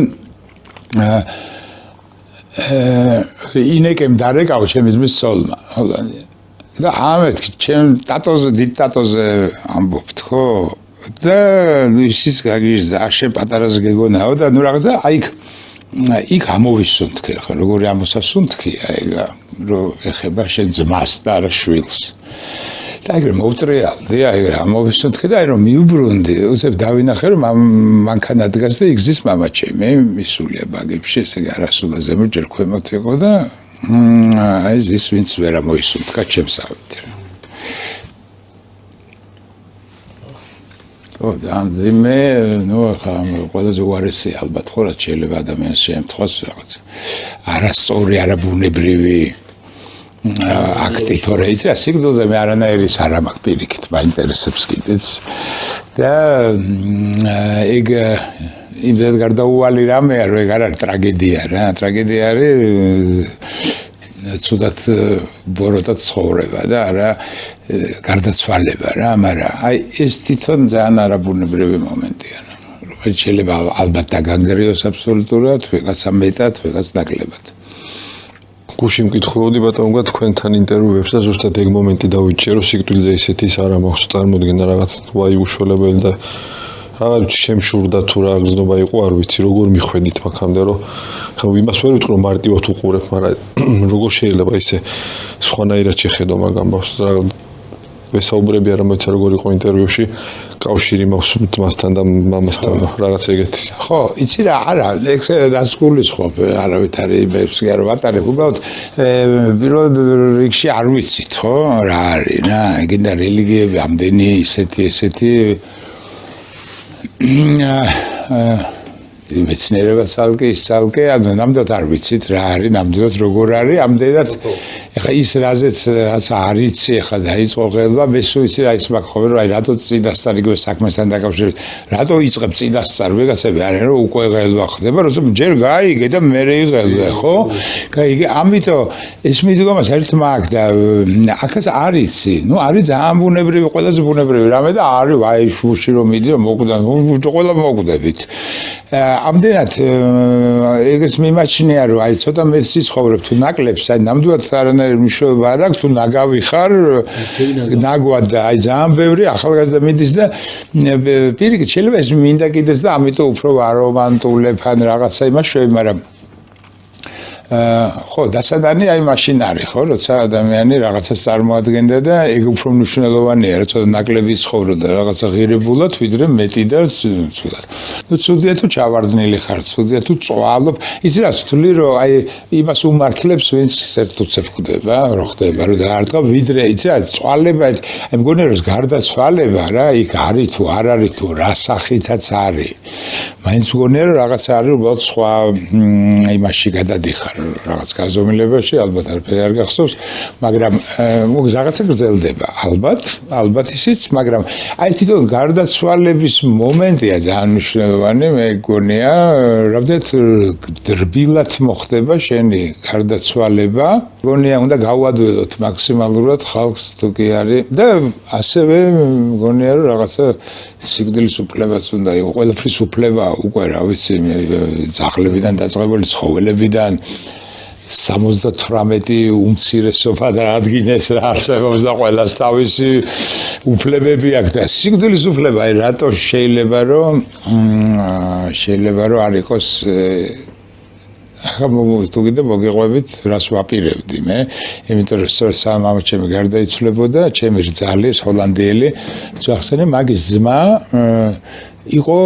C: ინეკემ დარეკაო ჩემი ძმის ცოლმა. და ამეთქი ჩემ ტატოზე დიდ ტატოზე ამბობთ ხო და ისიც გაგიჟდა შენ პატარაზე გეგონაო და ნუ რაღაცა აი იქ ამოვისუნთქე ხო როგორი ამოსასუნთქი აი რომ ეხება შენ ძმას და არა შვილს და ეგრე მოვტრიალდი აი ამოვისუნთქე და აი რომ მიუბრუნდი უცებ დავინახე რომ მანქანა დგას და იგზის მამა ჩემი მისულია ბაგებში ესე არასულაზე ჯერ ქვემოთ იყო და აი ეს ვინც ვერ ამოისუნთქა ჩემსავით. და ამძიმე, ნუ ახლა ყველაზე უარესი ალბათ ხო რაც შეიძლება ადამიანს შეემთხვას რაღაც არასწორი, არაბუნებრივი აქტი თორე იცი რა სიკვდილზე მე არანაირის არ მაქვს პირიქით, მაინტერესებს კიდეც და ეგ იმდენად გარდაუვალი რამეა რომ ეგ არ არის ტრაგედია რა ტრაგედია არის ცუდად ბოროტად ცხოვრება და არა გარდაცვალება რა მაგრამ აი ეს თვითონ ძალიან არაბუნებრივი მომენტია რომელიც შეიძლება ალბათ დაგანგრიოს აბსოლუტურად ვიღაცა მეტად ვიღაც ნაკლებად
A: გუში მკითხულობდი ბატონო თქვენთან ინტერვიუებს და ზუსტად ეგ მომენტი დავიჭირო რომ სიკვდილზე ისეთი ის არ მაქვს წარმოდგენა რაღაც ვაი უშველებელი და რაღაც შემშურდა თუ რა გზნობა იყო არ ვიცი როგორ მიხვედით მაგამდე რომ ხა იმას ვერ ვიტყვი რომ მარტივად უყურებ მაგრამ როგორ შეიძლება ისე სხვანაირად შეხედო მაგ ამბავს რა ვესაუბრები არა მოიცა როგორ იყო ინტერვიუში კავშირი მაქვს ძმასთან და მამასთან რაღაც ეგეთი
C: ხო იცი რა არა ეგ რას გულისხმობ არავით არის იმებს კი არ ვატარებ უბრალოდ პირველ რიგში არ ვიცით ხო რა არის რა ეგენა რელიგიები ამდენი ისეთი მეცნიერება ცალკე ის ცალკე ნამდვილად არ ვიცით რა არის ნამდვილად როგორ არის ამდენად ეხა ის რაზეც რაც არიცი ეხა დაიწყო ხელვა მე სულ იცი რა ის მაქვს ხოლმე რომ აი რატო წინასწარ იგივე საქმესთან დაკავშირებით რატო იწყებ წინასწარ ვიღაცები არიან რომ უკვე ხელვა ხდება როცა ჯერ გაიგე და მერე იღელვე ხო გაიგე ამიტომ ეს მიდგომას ერთმა აქ და აქაც არიცი ნუ არის ძალიან ბუნებრივი ყველაზე ბუნებრივი რამე და არის აი შუში რომ მიდი რომ მოკვდა ყველა მოკვდებით ამდენად ეგეც მიმაჩნია რომ აი ცოტა მეც სიცხოვრებ თუ ნაკლებს აი ნამდვილად არანაირი მნიშვნელობა არ აქვს თუ ნაგავი ხარ ნაგვად და აი ძალიან ბევრი ახალგაზრდა მიდის და პირიქით შეიძლება ეს მინდა კიდეც და ამიტომ უფრო არომანტულებ ან რაღაცა იმას შვები მაგრამ ხო დასადანი აი მაშინ არის ხო როცა ადამიანი რაღაცას წარმოადგენდა და ეგ უფრო მნიშვნელოვანია რა ცოტა ნაკლები ცხოვრობდა რაღაცა ღირებულად ვიდრე მეტი და ცუდად ნუ ცუდია თუ ჩავარდნილი ხარ ცუდია თუ წვალობ იცი რა ვთვლი რომ აი იმას უმართლებს ვინც ერთუცებ ხდება რო ხდება რომ დაარტყა ვიდრე იცი რა წვალება აი მგონია რომ გარდაცვალება რა იქ არის თუ არ არის თუ რა სახითაც არის მაინც მგონია რომ რაღაცა არის უბრალოდ სხვა იმაში გადადიხარ რაღაც გაზომილებაში ალბათ არაფერი არ გახსოვს მაგრამ რაღაცა გრძელდება ალბათ ისიც მაგრამ აი თვითონ გარდაცვალების მომენტია ძალიან მნიშვნელოვანი მე გონია რამდენად დრბილად მოხდება შენი გარდაცვალება გონია უნდა გავადველოთ მაქსიმალურად ხალხს თუ კი არის და ასევე გონია რომ რაღაცა სიკვდილის უფლებაც უნდა იყოს ყველაფრის უფლება უკვე რა ვიცი ძაღლებიდან დაწყებული ცხოველებიდან 78 უმცირესობა და რადგინეს რა არსებობს და ყველას თავისი უფლებები აქვს და სიკვდილის უფლება აი რატო შეიძლება რომ არ იყოს ახლა თუ კიდე მოგიყვებით რას ვაპირებდი მე იმიტომ რომ სწორედ სამამა ჩემი გარდაიცვლებოდა ჩემი რძალის ჰოლანდიელი ძახსენე მაგის ძმა იყო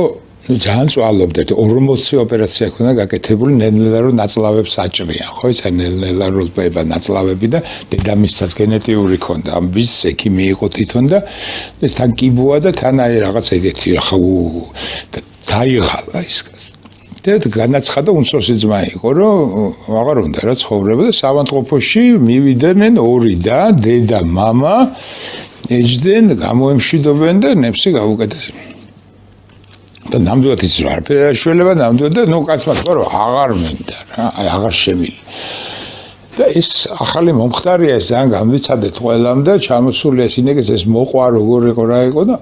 C: ძალიან წვალობდეთ 40 ოპერაცია ქონდა გაკეთებული ნელ-ნელა რომ ნაწლავებს აჭრიან ხო ეს ნელ-ნელა რომ პება ნაწლავები და დედამისსაც გენეტიური ქონდა ამ ბიჭს ექიმი იყო თვითონ და ეს თან კიბოა და თან აი რაღაც ეგეთი ხა დაიღალა ის და განაცხადა უმცროსი ძმა იყო რომ აღარ უნდა რა ცხოვრება და სამანტყოფოში მივიდნენ ორი და დედა მამა ეჯდნენ გამოემშვიდობენ და ნეფსი გაუკეთეს და ნამდვილად ის რა არაფერი არ შეიძლება ნამდვილად და ნუ კაცმა თქვა რომ აღარ მინდა რა აი აღარ შემილი და ეს ახალი მომხდარია ეს ძალიან გამვიცადეთ ყველამ და ჩამოსული ეს ინეგეს ეს მოყვა როგორ იყო რა იყო და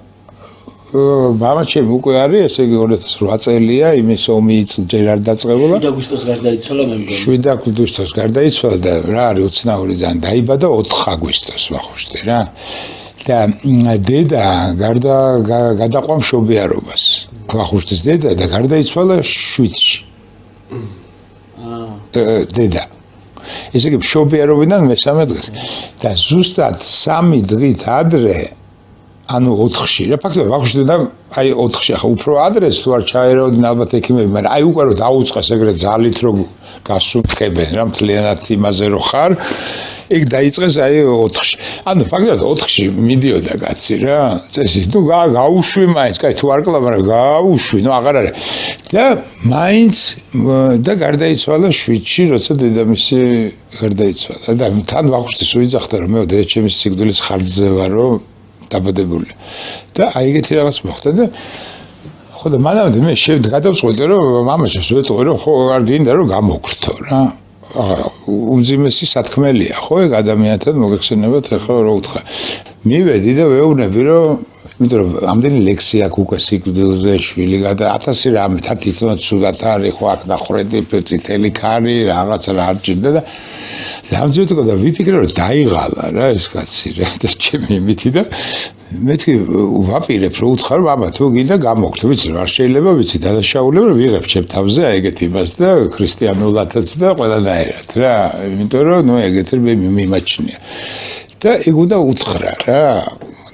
C: მამაჩემ უკვე არის ესე იგი 2008 წელია იმის ომი ჯერ არ დაწყებულა
B: 7 აგვისტოს გარდაიცვალა მე მგონი
C: 7 აგვისტოს გარდაიცვალა და რა არის უცნაური ძალიან დაიბადა 4 აგვისტოს ვახუშტი რა და დედა გადაყვა მშობიარობას ვახუშტის დედა და გარდაიცვალა შვიდში დედა ესე იგი მშობიარობიდან მესამე დღეს და ზუსტად 3 დღით ადრე ანუ 4-ში რა ფაქტობრივად ვახუშტი და აი 4-ში ახლა უფრო ადრეს თუ არ ჩაერეოდნენ ალბათ ექიმები მაგრამ აი უკვე რომ დაუწყეს ეგრეთ ძალით რომ გასუნთქებენ რა მთლიანად იმაზე რო ხარ ეგ დაიწყეს აი 4-ში ანუ ფაქტობრივად 4-ში მიდიოდა კაცი რა წესით ნუ გაუშვი მაინც კაი თუ არ კლა მაგრამ გაუშვი ნუ აღარ არის და მაინც და გარდაიცვალა 7-ში როცა დედამისი გარდაიცვალა და თან ვახუშტის უიძახდა რომ მე დედაჩემის სიკვდილის ხარჯზე ვარო დაბადებული და აი ეგეთი რაღაც მოხდა და ხო და მანამდე მე გადავწყვეტე რომ მამაჩემს ვეტყვი რომ ხო არ გინდა რომ გამოგვრთო რა უმძიმესი სათქმელია ხო ეგ ადამიანთან მოგეხსენებათ ახლა რა უთხრა მივედი და ვეუბნები რომ იმიტომ რომ ამდენი ლექსი აქვს უკვე სიკვდილზე შვილი გადა 1000 რამე თან თვითონაც სულად არის ხო აქ ნახრედი წითელი ქარი რაღაცა რა არ ჭირდა და სამძებო და ვიფიქრე რომ დაიღალა რა ეს კაცი რა და ჩემი იმითი და მეთქი ვაპირებ რომ უთხარ ბაბა თუ გინდა გამოგხდ ვიცი რა შეიძლება ვიცი დადაშაულებ რომ ვიღებ ჩემ თავზე აი ეგეთ იმას და ქრისტიანულადაც და ყველანაირად რა იმიტომ რომ ნუ ეგეთ მე მიმაჩნია და ეგ უნდა უთხრა რა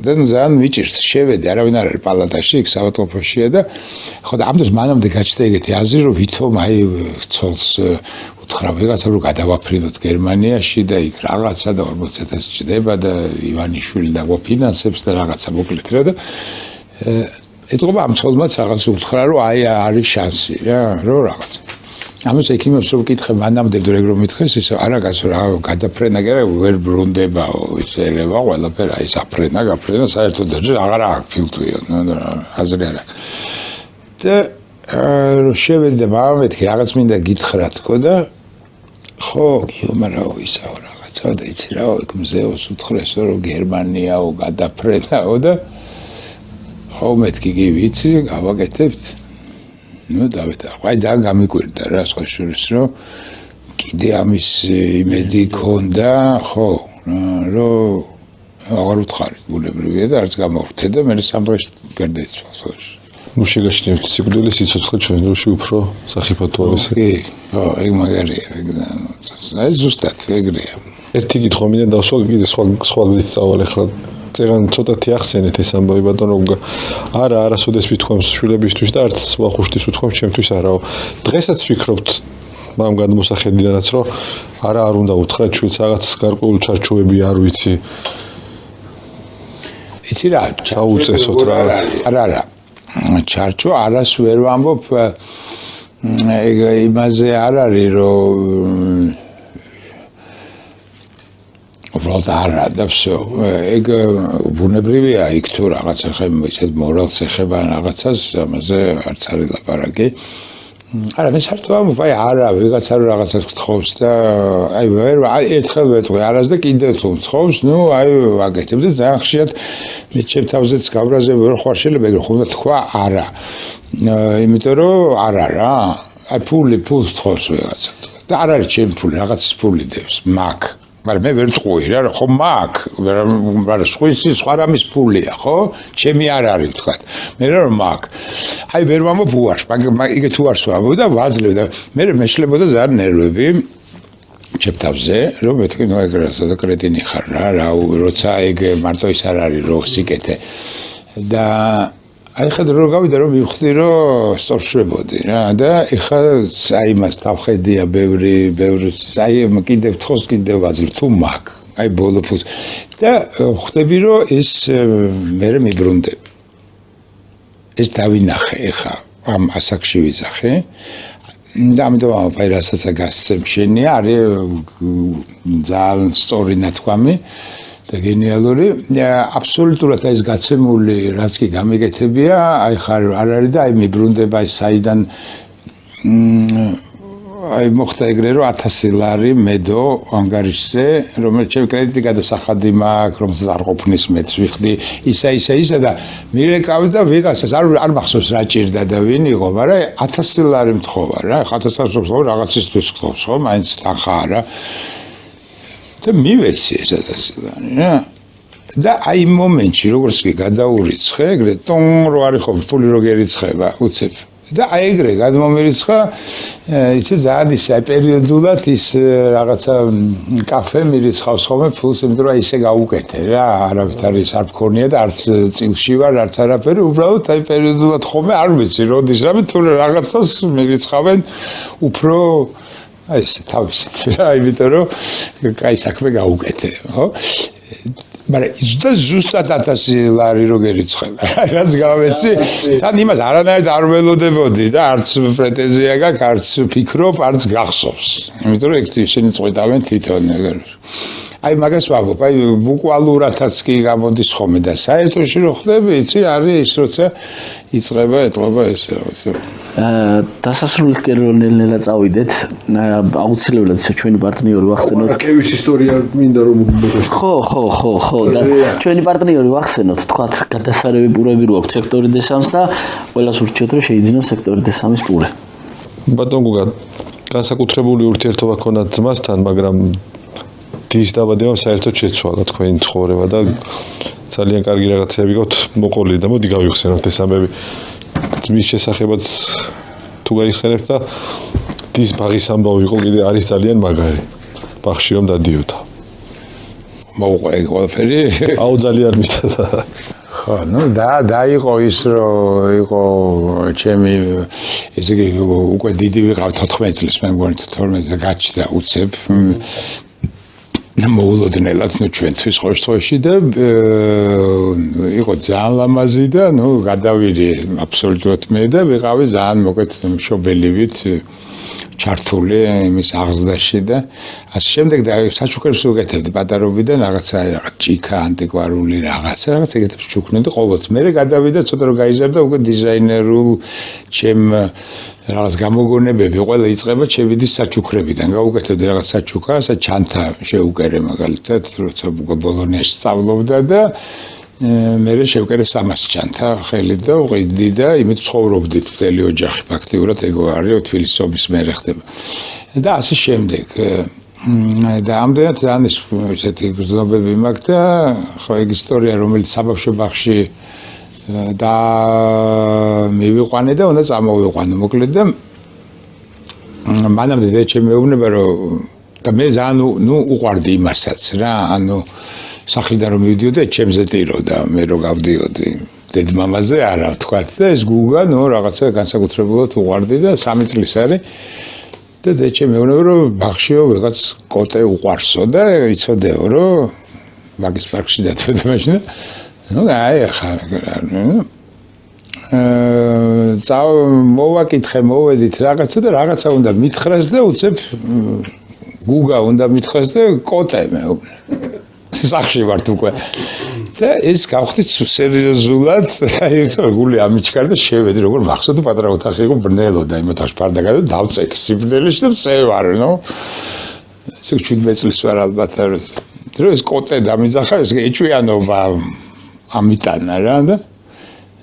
C: და ძალიან მიჭირს შევედი არავინ არ არის პალატაში იქ საავადმყოფოშია და ხო და ამდენს მანამდე გაჩნდა ეგეთი აზრი რომ ვითომ აი ცოლს უთხრა ვიღაცა რომ გადავაფრინოთ გერმანიაში და იქ რაღაცა და 40,000 ჭდება და ივანიშვილი და გვაფინანსებს და რაღაცა მოკლედ რა და ეთყობა ამ ცოლმაც რაღაც უთხრა რომ აი არის შანსი რა რომ რაღაც ამას ექიმებს რომ ვკითხე მანამდე ეგ რომ მითხეს ისე არა კაცო რა გადაფრენა კი არა ვერ ბრუნდებაო შეიძლება ყველაფერი აი საფრენა გაფრენა საერთოდ აღარ აქვს ფილტვიო აზრი არა და რომ შევედი და მამამეთქი რაღაც მინდა გითხრა თქო და ხო გიო მაგრამ ისაო რაღაცა და იცი რა იქ მზეოს უთხრესო რომ გერმანიაო გადაფრენაო და ხო მეთქი კი ვიცი გავაკეთებთ ნუ დავეთ აი ძალიან გამიკვირდა რა სხვა შორის რომ კიდე ამის იმედი ქონდა ხო რომ აღარ უთხარი ბუნებრივია და არც გამოვხდე და მე სამდღეში გარდაიცვალა სულში ნუ შეგაშინებთ სიკვდილის სიცოცხლე ჩვენ დროში უფრო სახიფათო არის კი ხო ეგ მაგარია ეგ და ზუსტად ეგრეა ერთი კითხვა მინდა დავსვა კიდე სხვა გზით წავალ ახლა წეგან ცოტათი ახსენეთ ეს ამბავი ბატონო არა არასოდეს ვთქვამს შვილებისთვის და არც ვახუშტის ვთქვამს ჩემთვის არაო დღესაც ვფიქრობთ მამ გადმოსახედიდანაც რომ არა არ უნდა უთხრათ შვილს რაღაც გარკვეული ჩარჩოები არ ვიცი იცი რა ჩაუწესოთ რაღაც არა ჩარჩო არას ვერ ვამბობ ეგ იმაზე არ არის რომ უბრალოდ არა და всё ეგ ბუნებრივია იქ თუ რაღაცა ხემ ისეთ მორალს ეხება რაღაცას ამაზე არც არის ლაპარაკი არა მე საერთოდ ამბობ აი არა ვიღაცა რომ რაღაცას გთხოვს და აი ვერ ერთხელ ვეთქვი არას და კიდევ თუ გთხოვს ნუ აი ვაკეთებ და ძალიან ხშირად მე ჩემ თავზეც გავრაზე ვერ ხარ შეიძლება ეგ ხომ თქვა არა იმიტომ რომ არა რა აი ფულს გთხოვს ვიღაცა და არ არის ჩემი ფული რაღაცის ფული დევს მაგ მაგრამ მე ვერ ვთქვი რა ხო მაგ მაგრამ სხვა რამის ფულია ხო ჩემი არ არის ვთქვათ მე რომ მაგ აი ვერ ვამბობ უარს მაგრამ იგეთ უარს ვამბობ და ვაძლევ და მე მეშლებოდა ძალიან ნერვები ჩემ თავზე რომ მეთქვი ნუ ეგ რა კრეტინი ხარ რა როცა ეგ მარტო ის არ არის რომ სიკეთე და აი ხა დრო გავიდა რომ მივხვდი რომ სწორშრებოდი რა და ეხა აი მას თავხედია ბევრი აი კიდევ თხოს კიდევ ვაძლევ თუ მაგ აი ბოლო ფულს და ხვდები რომ ეს მე მიბრუნდები ეს დავინახე ეხა ამ ასაკში ვიძახე და ამიტომ აი რასაც გასცემ შენია არის ძალიან სწორი ნათქვამი და გენიალური აბსოლუტურად ეს გაცემული რაც კი გამიგეთებია აი ხარ არ არის და აი მიბრუნდება აი საიდან აი მოხდა ეგრე რომ 1000 ლარი მედო ანგარიშზე რომელიც ჩემ კრედიტი გადასახადი მაქვს რომელსაც არ ყოფნის მეც ვიხდი ისა და მირეკავ და ვიღაცას არ მახსოვს რა ჭირდა და ვინ იყო მაგრამ 1000 ლარი მთხოვა რა 1000 ლარი რაღაცისთვის ხდობს ხო მაინც თანხა არა და მივეცი ეს 1000 ლარი რა და აი იმ მომენტში როგორც კი გადაურიცხე ეგრე ტონ რო არის ხო ფული რო გერიცხება უცებ და აი ეგრე გადმომერიცხა იცი ძალიან ისე პერიოდულად ის რაღაცა კაფე მირიცხავს ხოლმე ფულს იმიტომ რომ ისე გაუკეთე რა არავით არის არ მქონია და არც წილში ვარ არც არაფერი უბრალოდ აი პერიოდულად ხოლმე არ ვიცი როდის რამე თუ რაღაცას მირიცხავენ უფრო აი ეს თავისით რა იმიტომ რომ კაი საქმე გაუკეთე ხო მაგრამ ზუსტად 1000 ლარი რო გერიცხება რაც გავეცი თან იმას არანაირად არ ველოდებოდი და არც პრეტენზია გაქვს არც ფიქრობ არც გახსოვს იმიტომ რომ ეგ ისინი წვიდავენ თვითონ აი მაგას ვამბობ აი ბუკვალურათაც კი გამოდის ხოლმე და საერთოში რო ხდები იცი არის ის როცა იწება ეტყობა ეს რაღაცა
B: დასასრულის კერონელნელა წავიდეთ აუცილებლად ჩვენი პარტნიორი ვახსენოთ
A: კევის ისტორია მინდა რომ
B: ხო და ჩვენი პარტნიორი ვახსენოთ თქვათ გადასარევი პურები რო აქვს სექტორი D3-ს და ყველას ურჩიოთ რომ შეიძინოს სექტორი D3-ის პურე
A: ბატონ გუგა განსაკუთრებული ურთიერთობა ქონათ ძმასთან მაგრამ დის დაბადებამ საერთოდ შეცვალა თქვენი ცხოვრება და ძალიან კარგი რაღაცები გაქვთ მოყოლილი და მოდი გავიხსენოთ ეს ამბები მის შესახებაც თუ გაიხსენებთ და დის ბაღის ამბავი იყო კიდე არის ძალიან მაგარი ბაღში რომ დადიოდა
C: მოუყვე ყველაფერი
A: აუ ძალიან მისცა
C: ხო ნუ დაიყო ის რომ იყო ჩემი ესე იგი უკვე დიდი ვიყავ 14 წლის მე მგონი 12 და გაჩნდა უცებ მოულოდნელად ნუ ჩვენთვის ყოველში და იყო ძალიან ლამაზი და ნუ გადავირი აბსოლუტურად მე და ვიყავი ძალიან მოკეთ მშობელივით ჩართული იმის აღზრდაში და ასე შემდეგ და საჩუქრებს უკეთებდი პატარობიდან რაღაცა ჭიქა ანტიკვარული რაღაცა ეგეთებს ჩუქნედი ყოველთვის მე გადავიდა ცოტა რომ გაიზარდა უკვე დიზაინერულ ჩემ რაღაც გამოგონებები ყველა იწყება ჩემიდის საჩუქრებიდან გავუკეთებდი რაღაც საჩუქას ჩანთა შეუკერე მაგალითად როცა ბოლონიაში სწავლობდა და მე შევკერე 300 ჩანთა ხელით და უყიდი და იმით ცხოვრობდით მთელი ოჯახი ფაქტიურად ეგო არის თბილისის მერე ხდება და ასე შემდეგ და ამდენად ძალიან ესეთი გრძნობები მაქვს და ხო ეგ ისტორია რომელიც საბავშვო ბაღში და მივიყვანე და უნდა წამოვიყვანო მოკლედ და მანამდე და ჩემი მეუბნება რომ და მე ძალიან ნუ უყვარდი იმასაც რა ანუ სახლიდან რომ მივიდიოდი ჩემზე ტიროდა მე რო გავდიოდი დედმამაზე არა ვთქვათ და ეს გუგა ნუ რაღაცა განსაკუთრებულად უყვარდი და 3 წლის არის და ჩემი მეუბნება რომ ბაღშიო ვიღაც კოტე უყვარსო და იცოდეო რომ მაგის პარკში დათვედა მაშინ ну აი ხა მოვაკითხე მოვედით რაღაცა და რაღაცა უნდა მითხრას და უცებ გუგა უნდა მითხრას და კოტე მეუბნება სახში ვართ უკვე და ეს გავხდით სერიოზულად აი გული ამიჩქარ და შევედი როგორ მახსოვდი პატარა ოთახი იყო ბრნელო და იმ ოთახში ფარდაგა და დავწექი სიბნელეში და წევარ ნო ესე 17 წლის ვარ ალბათ რომ ეს კოტე დამიძახა ეს ეჭვიანობა ამიტანა რა და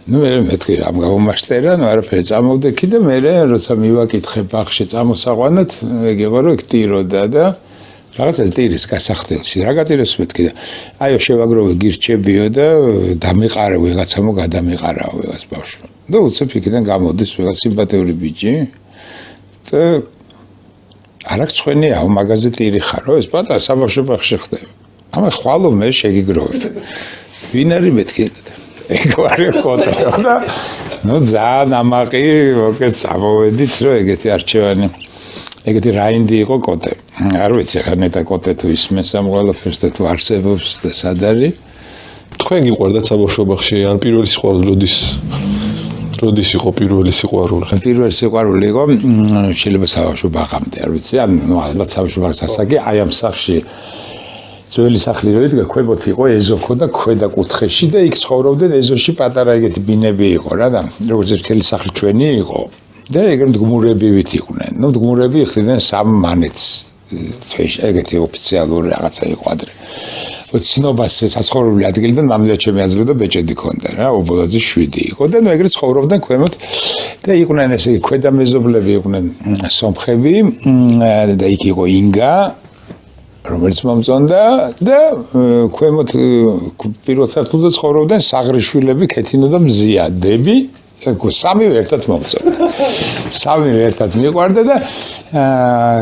C: ნუ მეთქი ამ გამომაშტერა ნუ არაფერი წამოვდექი და მე როცა მივაკითხე ბაღში წამოსაყვანად ეგება რომ ქტიროდა და რაღაცა ტირის გასახდელში რა გატირეს მეთქი და აიო შევაგროვე გირჩებიო და დამიყარა ვიღაცა გადამიყარაო ვიღაც ბავშვი და უცებ იქიდან გამოდის ვიღაც სიმპათიური ბიჭი და არ აქვს ხვენიაო მაგაზე ტირი ხარო ეს პატარა საბავშვო ბაღში ხდება ამა ხვალო მე შეგიგროვებ ვინ არის მეთქი ეგ ვარ კოტეო და ნუ ძალიან ამაყი მოკეთ წამოვედით რომ ეგეთი არჩევანი ეგეთი რაინდი იყო კოტე არ ვიცი ხა ნეტა კოტე თუ ისმენს ამ ყველაფერს და თუ არსებობს და სად არის
A: თქვენ გიყვარდათ საბავშვო ბაღში ან პირველი სიყვარული როდის იყო პირველი სიყვარული?
C: პირველი სიყვარული იყო შეიძლება საბავშვო ბაღამდე არ ვიცი ან ნუ ალბათ საბავშვო ბაღის ასაკი აი ამ სახლში ძველი სახლი რო იდგა ქვემოთ იყო ეზოქო და ქვედა კუთხეში და იქ ცხოვრობდნენ ეზოში პატარა ეგეთი ბინები იყო რა და როგორც მთელი სახლი ჩვენი იყო და ეგრე მდგმურებივით იყვნენ ნუ მდგმურები იხდიდნენ სამ მანეთს ეგეთი ოფიციალური რაღაცა იყო ადრე ცნობას საცხოვრებელი ადგილიდან მამიდა ჩემი აძლევდა ბეჭედი ქონდა რა ობოლაძის 7 იყო და ნუ ეგრე ცხოვრობდნენ ქვემოთ და იყვნენ ესე ქვედა მეზობლები იყვნენ სომხები და იქ იყო ინგა რომელიც მომწონდა და ქვემოთ პირველ სართულზე ცხოვრობდნენ საღრიშვილები ქეთინო და მზიადები სამივე ერთად მომწონდა სამივე ერთად მიყვარდა და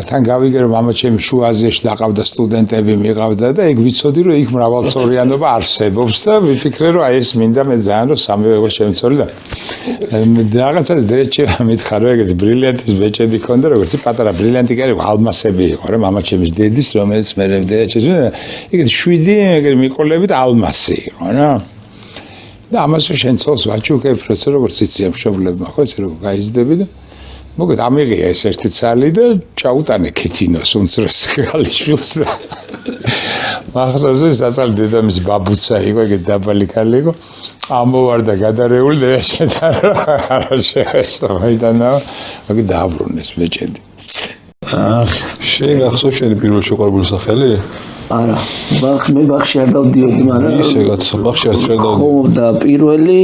C: თან გავიგე რომ მამაჩემი შუაზიაში დაყავდა სტუდენტები მიყავდა და ეგ ვიცოდი რომ იქ მრავალწორიანობა არსებობს და ვიფიქრე რომ აი ეს მინდა მე ძალიან რომ სამივე იყო შემცოლი და რაღაცას დეჩევა მითხარ რომ ეგეთი ბრილიანტის ბეჭედი ქონდა როგორც პატარა ბრილიანტი კი არის ალმასები იყო რა მამაჩემის დედის რომელიც მე დეჩევა ეგეთი 7 ეგრე მიყოლებით ალმასი იყო რა და ამას შენცოლს ვაჩუქებ როცა როგორც იცი მშობლებმა ხო ესე როგორ გაიზდები და მოგეთ ამიღია ეს ერთი ცალი და ჩაუტანე ქეთინოს უმცროს ქალიშვილს და მახსოვს საწალ დედამის ბაბუცა იყო ეგ დაბალი ქალი იყო ამოვარდა გადარეული და შეთან რა შეესწავლა მაგ დააბრუნეს ბეჭედი
A: შენ ახსოვს შენი პირველი სიყვარული სახელი?
B: არა, მე ბაღში არ დავდიოდი, მაგრამ
A: ისე გაცა ბაღში არც ვერ დავდიოდი.
B: ხო და პირველი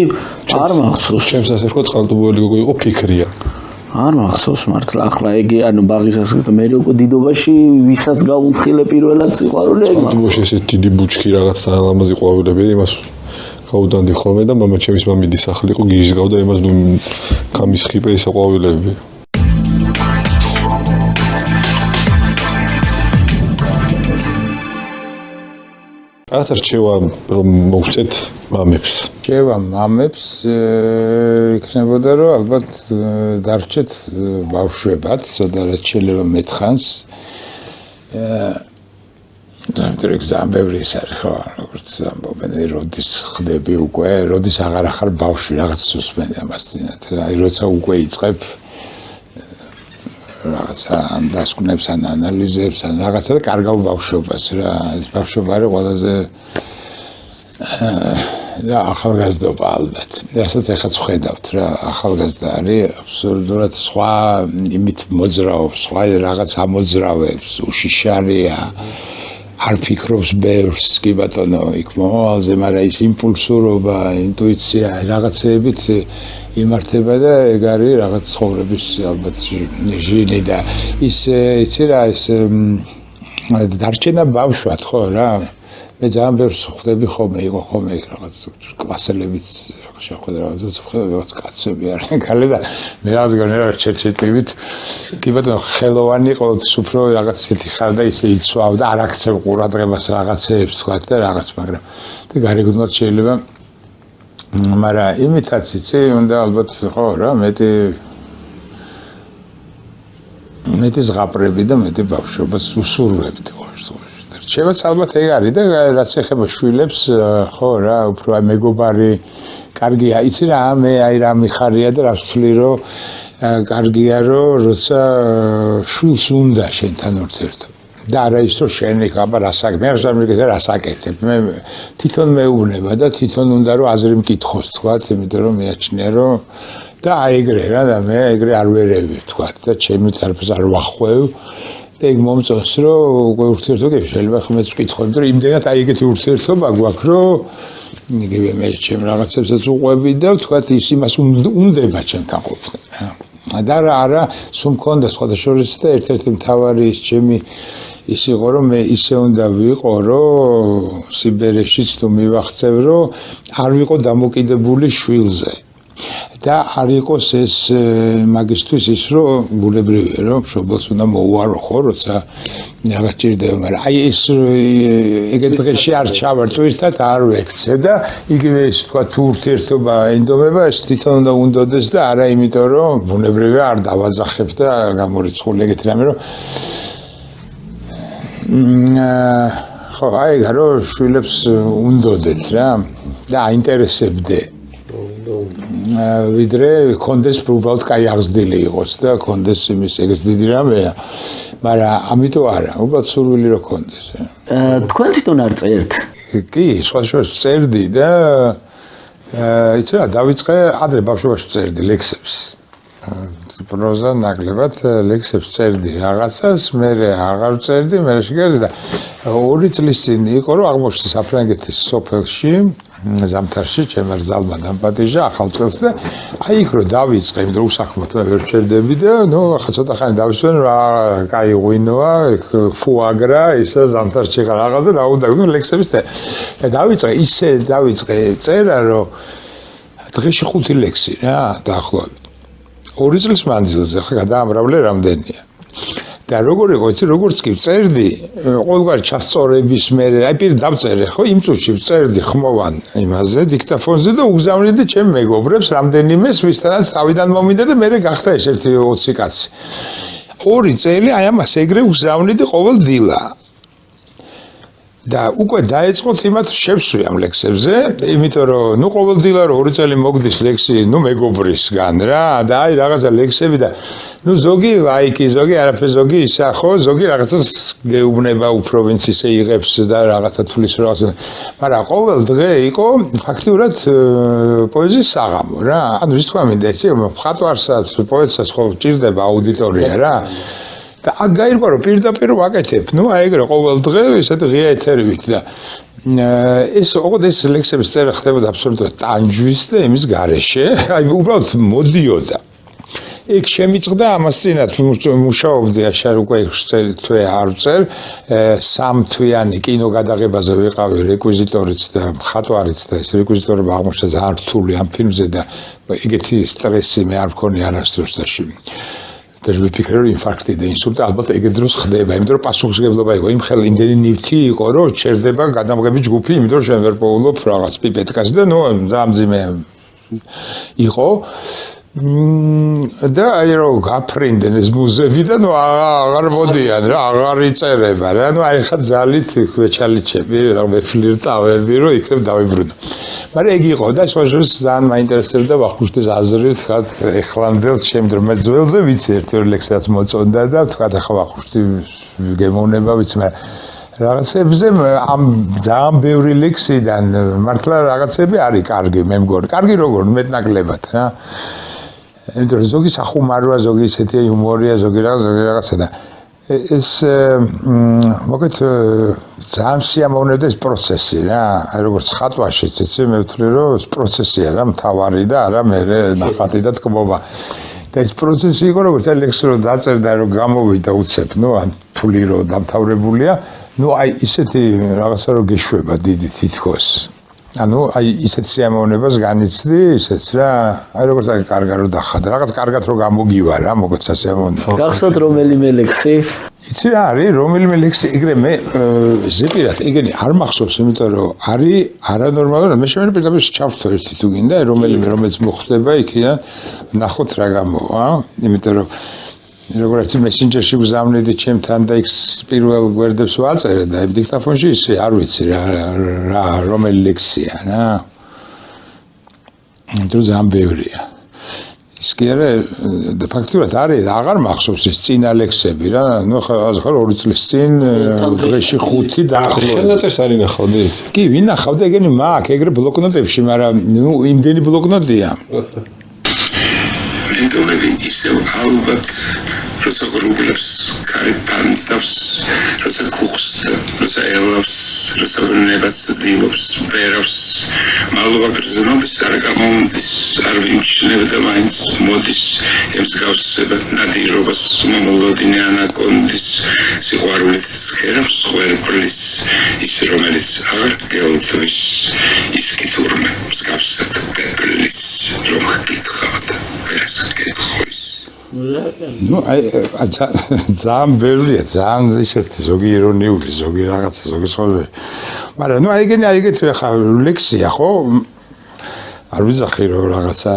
B: არ მახსოვს.
A: ჩემს ასე ვთქვა წყალტუბოელი გოგო იყო ფიქრია.
B: არ მახსოვს მართლა ახლა იგი ანუ ბაღის ასე მე უკვე დიდობაში ვისაც გავუთხილე პირველად სიყვარული ეგ
A: წყალტუბოში ესე დიდი ბუჩქი რაღაც ლამაზი ყვავილები იმას გავუდანდი ხოლმე და მამაჩემის მამიდის სახლი იყო გიჟგავდა იმას ნუ გამისხიპე ისა ყვავილები. ახლა რჩევა რომ მოვწეთ მამებს.
C: რჩევა მამებს იქნებოდა რომ ალბათ დარჩეთ ბავშვებად, ცოტა რაც შეიძლება მეთხანს. დამტრეკ ზამბევრი ის არის ხო, როგორც ამბობენ, როდის ხდები უკვე, როდის აღარ ახარ ბავშვი რაღაც სუსპენდი ამას წინათ. აი როცა უკვე იწყებ რაღაცა დასკვნებს ან ანალიზებს ან რაღაცა და კარგავ ბავშვობას რა ეს ბავშვობა არის ყველაზე და ახალგაზრდობა ალბათ რასაც ეხაც ვხედავთ რა ახალგაზრდა არის აბსოლუტურად სხვა იმით მოძრაობს სხვა რაღაც ამოძრავებს უშიშარია არ ფიქრობს ბევრს კი ბატონო იქ მოვალზე მაგრამ ის იმპულსურობა ინტუიცია რაღაცეებით იმართება და ეგ არის რაღაც ცხოვრების ალბათ ჟინი და ის იცი რა ეს დარჩენა ბავშვად ხო რა მე ძალიან ბევრს ხვდები ხოლმე იყო ხოლმე რაღაც კლასელებიც შეხვდა რაღაც კაცები არიან ქალი და მე რაღაც გონე რა ჩერჩეტივით კი ბატონო ხელოვანი ყოველთვის უფრო რაღაც ისეთი ხარ და ისე იცვავ და არ აქცევ ყურადღებას რაღაცეებს თქვა და რაღაც მაგრამ და გარეგნულად შეიძლება მაგრამ იმიტაციც უნდა ალბათ ხო რა მეტი ზღაპრები და მეტი ბავშვობას უსურვებთ ხო რჩევაც ალბათ ეგ არის და რაც ეხება შვილებს ხო რა უფრო აი მეგობარი კარგია იცი რა მე აი რა მიხარია და რა ვთვლი რომ კარგია რომ როცა შვილს უნდა შენთან ურთიერთობა და არა ის რომ შენ იქ აბა რასაკეთებ მე რას აკეთებ მე თვითონ მეუბნება და თვითონ უნდა რომ აზრი მკითხოს თქვა იმიტომ რომ მეაჩნია რომ და აი ეგრე რა და მე ეგრე არ ვერევი თქვა და ჩემი თარფს არ ვახვევ და ეგ მომწონს რომ უკვე ურთიერთობა შეიძლება ხმეც ვკითხოთ რომ იმდენად აი ეგეთი ურთიერთობა გვაქვს რომ იგივე მე ჩემ რაღაცებსაც უყვები და თქვა ის იმას უნდება ჩემთან ყოფნა და არა სულ მქონდა სხვადასხვა და ერთ-ერთი მთავარი ის ჩემი ის იყო რომ მე ისე უნდა ვიყო რომ სიბერეშიც თუ მივახცევ რომ არ ვიყო დამოკიდებული შვილზე და არ იყოს ეს მაგისტვის ის რომ ბუნებრივია რომ მშობელს უნდა მოუარო ხო როცა რაღაც ჭირდება მაგრამ აი ეს ეგეთ დღეში არ ჩავართ ერთად არ ვექცე და იგივე ის თქვა თუ ურთიერთობა ენდობება ეს თვითონ უნდა უნდოდეს და არა იმიტომ რომ ბუნებრივია არ დავაძახებ და გამორიცხული ეგეთი რამე რომ ხო აი რომ შვილებს უნდოდეთ რა და აინტერესებდე ვიდრე კონდეს უბრალოდ კაი აღზრდილი იყოს და კონდეს იმის ეგეც დიდი რამეა მაგრამ ამიტომ არა უბრალოდ სურვილი რო კონდეს
B: თქვენ თვითონ არ წერთ
C: კი სხვა წერდი და იცი რა დავიწყე ადრე ბავშვობაში წერდი ლექსებს პროზა ნაკლებად ლექსებს წერდი რაღაცას მე აღარ წერდი მე შეგერდი და 2 წლის წინ იყო რომ აღმოჩნდა საფრანგეთის სოფელში ზამთარში ჩემ რძალმა დამპატიჟა ახალ წელს და აი იქ რომ დავიწყე იმ დროს უსახმოდ მე ვერ ჩერდები და ნუ ახლა ცოტა ხანი დავისვენ რა კაი ღვინოა ფუაგრა ისა ზამთარში რაღაც და რა უნდა გქონდეს ლექსების და დავიწყე წერა რომ დღეში 5 ლექსი რა დაახლოებით 2 წლის მანძილზე ხა გადაამრავლე რამდენია და როგორ იყო იცი როგორც კი წერდი ყოველგვარი ჩასწორების მე აი პირ დავწერე ხო იმ წუთში წერდი ხმოვან იმაზე დიქტაფონზე და უგზავნიდი ჩემ მეგობრებს რამდენიმეს ვისთანაც თავიდან მომინდა და მე გახდა ეს ერთი 20 კაცი 2 წელი აი ამას ეგრე უგზავნიდი ყოველ დილა და უკვე დაეწყოთ იმათ შევსვი ამ ლექსებზე, იმიტომ რომ ნუ ყოველდღიურად 2 წელი მოგდის ლექსი, ნუ მეგობრისგან რა, და აი რაღაცა ლექსები და ნუ ზოგი ლაიკი, ზოგი არაფერ, ზოგი ისა ხო, ზოგი რაღაცას გეუბნება უფრო ვინც ისე იღებს და რაღაცა თulis რაღაცა. მაგრამ ყოველ დღე იყო ფაქტიურად პოეზიის საღამო რა. ანუ ის თქვა მინდა ისე მხატვარსაც, პოეტსაც ხო ჭირდება აუდიტორია რა. და აქ გაირკვა რომ პირდაპირ ვაკეთებ, ნუ აი ეგრე ყოველ დღე ესეთი ღია ეთერივით და ეს ოღონდ ეს ლექსების წერა ხდებოდა აბსოლუტურად ტანჯვის და იმის გარეშე, აი უბრალოდ მოდიოდა. იქ შემიწყდა ამას წინათ მუშაობდი აშარ უკვე თვე არ წერ 3 თვიანი კინოგადაღებაზე ვიყავი რეკვიზიტორიც და მხატვარიც და ეს რეკვიზიტორობა აღმოჩნდა ძალიან რთული ამ ფილმზე და ეგეთი სტრესი მე არ მქონია არასდროს და და ვიფიქრე რომ ინფარქტი და ინსულტი ალბათ ეგ დროს ხდება, იმიტომ რომ პასუხისმგებლობა იყო, იმ ხელ იმდენი ნივთი იყო, რომ ჩერდება გადამღები ჯგუფი, იმიტომ რომ შენ ვერ პოულობ რაღაც პიპეტკას და ნუ დამძიმე იყო და აი რომ გაფრინდნენ ეს მუზები და ნუ აღარ მოდიან რა, აღარ იწერება რა, ნუ აი ხა ძალით ქვეჩალიჩები, რა ვეფლირტავები, რომ იქნებ დავიბრუნო. მაგრამ ეგ იყო და სხვა შორის ძალიან მაინტერესებდა ვახუშტის აზრი, თქვა ეხლანდელ ჩემ ძველზე ვიცი ერთ-ერთ ლექსსაც მოწონდა და თქვა ახლა ვახუშტი გემოვნება ვიცი, მაგრამ რაღაცებზე ამ ძალიან ბევრი ლექსიდან მართლა რაღაცები არის კარგი, მე მგონი. კარგი როგორ მეტნაკლებად რა. იმიტომ რომ ზოგი სახუმაროა, ზოგი ისეთი იუმორია, ზოგი რაღაცა და ეს მოგეთ ძალიან სიამოვნებდა ეს პროცესი რა, აი როგორც ხატვაშიც იცი მე ვთვლი რომ ეს პროცესია რა, მთავარი და არა მე ნახატი და თქმობა. და ეს პროცესი იყო როგორც ლექსი რომ დაწერდა რომ გამოვიდა უცებ, ნუ ან თვლი რომ დამთავრებულია, ნუ აი ისეთი რაღაცა რომ გეშვება დიდი თითქოს. ანუ აი ისეთ სიამოვნებას განიცდი, ისეც რა, აი როგორც აი კარგად რომ დახადა, რაღაც კარგად რომ გამოგივა რა, მოგეთ სასიამოვნო.
B: გახსოვთ რომელიმე ლექსი?
C: იცი რა არის, რომელიმე ლექსი, ეგრე მე ზეპირად, ეგენი არ მახსოვს, იმიტომ რომ არის არანორმალური, მე შემიძლია პირდაპირ ჩავთო ერთი თუ გინდა, რომელიც მოხდება იქიდან, ნახოთ რა გამოვა, იმიტომ რომ როგორც მესენჯერში გზავნიდი ჩემთან და იქ პირველ გვერდებს ვაწერე და დიქტაფონში ისე არ ვიცი რა რომელი ლექსია რა. იმიტომ ძალიან ბევრია. ის კი არა ფაქტურად არის აღარ მახსოვს ის წინა ლექსები რა. ნუ ხა 2 წლის წინ დღეში 5 დაახლოებით.
A: ხელნაწერს არ ინახავდით?
C: კი, ვინახავდი ეგენი მაქვს, ეგრე ბლოკნოტებში, მაგრამ ნუ იმდენი ბლოკნოტია.
D: ლინდონები ისევ ალბათ როცა გრუბლებს კარი პანთავს, როცა კუხს, როცა ელავს, როცა ვნებას დილობს, ბერავს, მალობა გრძნობის არ გამომდის, არ ვიმჩნევ და მაინც მოდის ემსგავსება ნადირობას მომოლოდინე ანაკონდის, სიყვარულის სქერავს ხვერპლის, ის რომელიც აღარ გეოლთვის, ის კი თურმე მსგავსად პეპლის. რომ გითხავთ ეს კითხვის
C: ну ძალიან ბევრია ძალიან ისეთი ზოგი ირონიული ზოგი რაღაცა ზოგი სხვა მაგრამ ну აიგეთი ხა ლექსია ხო არ ვიზახი რომ რაღაცა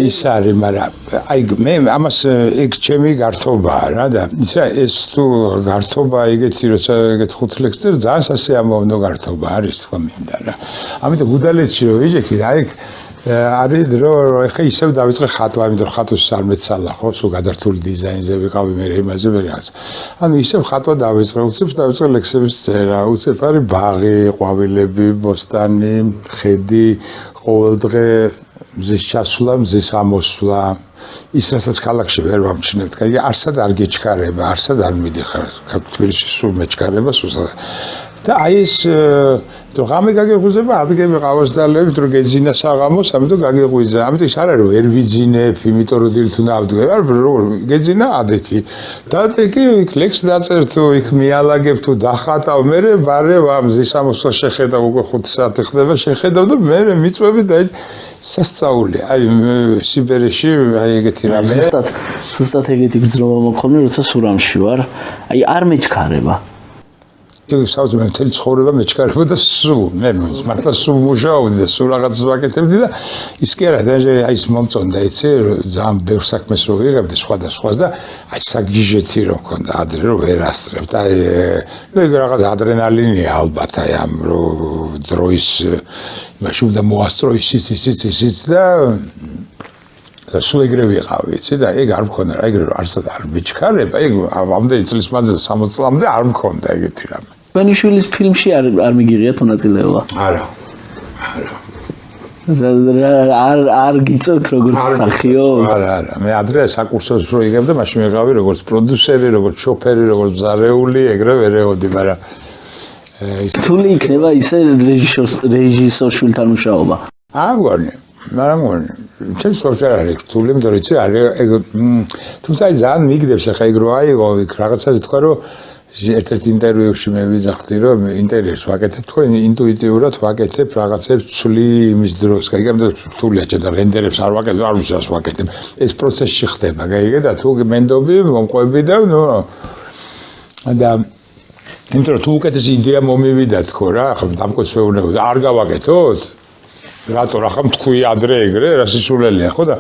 C: ის არის მაგრამ აი მე ამას ეგ ჩემი გართობაა რა და ისა ეს თუ გართობა ეგეთი როცა ეგეთ ხუთ ლექსზე ძალიან სასიამოვნო გართობა არის თქვა მინდა რა ამიტომ გუდალეთში რომ ვიჯექი აი არის რომ ეხა ისევ დავიწყე ხატვა ამიტომ ხატვის არ მეცალა ხო სულ გადართული დიზაინზე ვიყავი მე იმაზე მე რაღაც ანუ ისევ ხატვა დავიწყე ლექსების წერა უცებ არის ბაღი ყვავილები ბოსტანი ხედი ყოველდღე მზის ჩასვლა მზის ამოსვლა ის რასაც ქალაქში ვერ ვამჩნევთ კაი არსად არ გეჩქარება არსად არ მიდიხარ თბილისში სულ მეჩქარება სულ და აი ეს თუ ღამე გაგეღვიძება ადგები ყავასდალებით რომ გეძინა საღამოს ამიტომ გაგეღვიძა ამიტომ ის არ არის რომ ვერ ვიძინებ იმიტომ რომ დილით უნდა ავდგე არ გეძინა ადექი და ეგ იქ ლექს დაწერ თუ იქ მიალაგებ თუ დახატავ მე ვარე ვამზის ამოსვლა შეხედავ უკვე 5 საათი ხდება შეხედავ და მე მიწვევი და სასწაული აი სიბერეში აი ეგეთი რამე
B: ზუსტად ეგეთი გრძნობა მოგხოვნე როცა სურამში ვარ აი არ მეჩქარება
C: ეგ საუბრობ მთელი ცხოვრება მეჩქარება და სულ მე მართლა სულ მუშაობდი და სულ რაღაცას ვაკეთებდი და ის კი არა და აი ის მომწონდა იცი ძალიან ბევრ საქმეს რო ვიღებდი სხვადასხვას და აი საგიჟეთი რომ მქონდა ადრე რომ ვერ ასწრებთ აი ნუ ეგ რაღაც ადრენალინია ალბათ აი ამ რო დროის მაშინ უნდა მოასწრო ისიც და სულ ეგრე ვიყავი იცი და ეგ არ მქონდა რა ეგრე არსად არ მეჩქარება ეგ ამდენი წლის მანძილზე 60 წლამდე არ მქონდა ეგეთი რამე
B: ბენიშვილის ფილმში არ მიგიღიათ მონაწილეობა
C: არა
B: არ გიწევთ როგორც მსახიობს
C: არა მე ადრე საკურსოს რო იღებდა მაშინ ვიყავი როგორც პროდიუსერი როგორც შოფერი როგორც მზარეული ეგრე ვერ ეოდი მაგრამ
B: რთული იქნება ისე რეჟისორ-შვილთან მუშაობა
C: აგონი მაგრამ ჩემს სოციალ არის რთული იმიტომ რომ იცი ეგ თუმცა ძალიან მიგდებს ახლა ეგ რო აიღო იქ რაღაცას თქვა რომ ერთ-ერთ ინტერვიუში მე ვიძახდი რომ ინტერიერს ვაკეთებ თქო ინტუიტიურად ვაკეთებ რაღაცებს ცვლი იმის დროს კაი ამიტომ რთულია და რენდერებს არ ვაკეთებ არ ვიცას ვაკეთებ ეს პროცესში ხდება კაი და თუ მენდობი მომყვები და ნუ და იმიტომ რომ თუ უკეთესი იდეა მომივიდა თქო რა ახლა დამკოცვეუნებოდ არ გავაკეთოთ რატო რა ხომ თქვი ადრე ეგრე რა სისულელია ხო და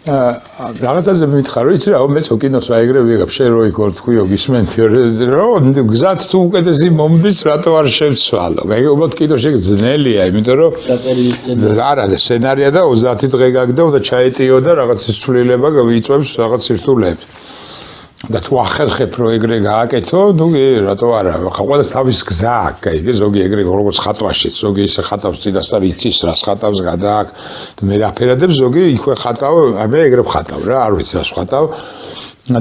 C: რაღაცაზე მითხარ რომ იცი რა მეც კინოს აიგრე ვიღებ შენ რო იქ ვარ თქვიო გისმენთი რომ გზად თუ უკეთესი მომდის რატო არ შევცვალო მე უბრალოდ კინოში ძნელია იმიტომ რომ
B: დაწერილი სცენარი
C: არა და სცენარია და 30 დღე გაგდა უნდა ჩაეტიო და რაღაც ცვლილება ვიწევს რაღაც სირთულეებს და თუ ახერხებ რომ ეგრე გააკეთო ნუ რატო არა ხა ყველას თავის გზა აქვს კაი ზოგი ეგრე როგორც ხატვაში ზოგი ისე ხატავს წინასწარ იცის რას ხატავს გადააკ და მე რაფერადებს ზოგი იქვე ხატავ მე ეგრე ხატავ რა არ ვიცი რას ხატავ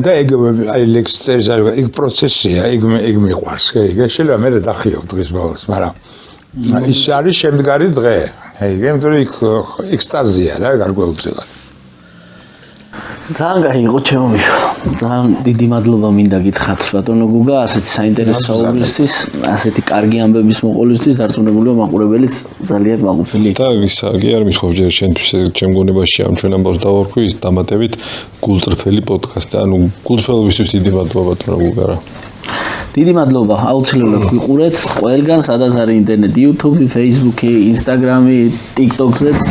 C: და ეგ აი ლექს წერს ეგ პროცესია ეგ მიყვარს ეგ შეიძლება მე დახიო დღის ბოლოს მაგრამ ის არის შემდგარი დღე ეგ იმიტომ იქ ექსტაზია რა გარკვეულწილად
B: ძალიან გაიგო ჩემო ძალიან დიდი მადლობა მინდა გითხრათ ბატონო გუგა ასეთი საინტერესო საუბრისთვის ასეთი კარგი ამბების მოყოლისთვის დარწმუნებულია მაყურებელიც ძალიან მაყურებელი
A: და ისა კი არ მიხობ ჯერ შენთვის ჩემ გონებაში ამ ჩვენ ამბავს დავარქვი ის დამატებით გულწრფელი პოდკასტი ანუ გულწრფელობისთვის დიდი მადლობა ბატონო გუგა რა
B: დიდი მადლობა აუცილებლად გვიყურეთ ყველგან სადაც არის ინტერნეტი YouTube, Facebook, Instagram, TikTok-ზეც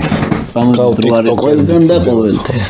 B: გამოდით რა არის ყველგან და ყოველთვის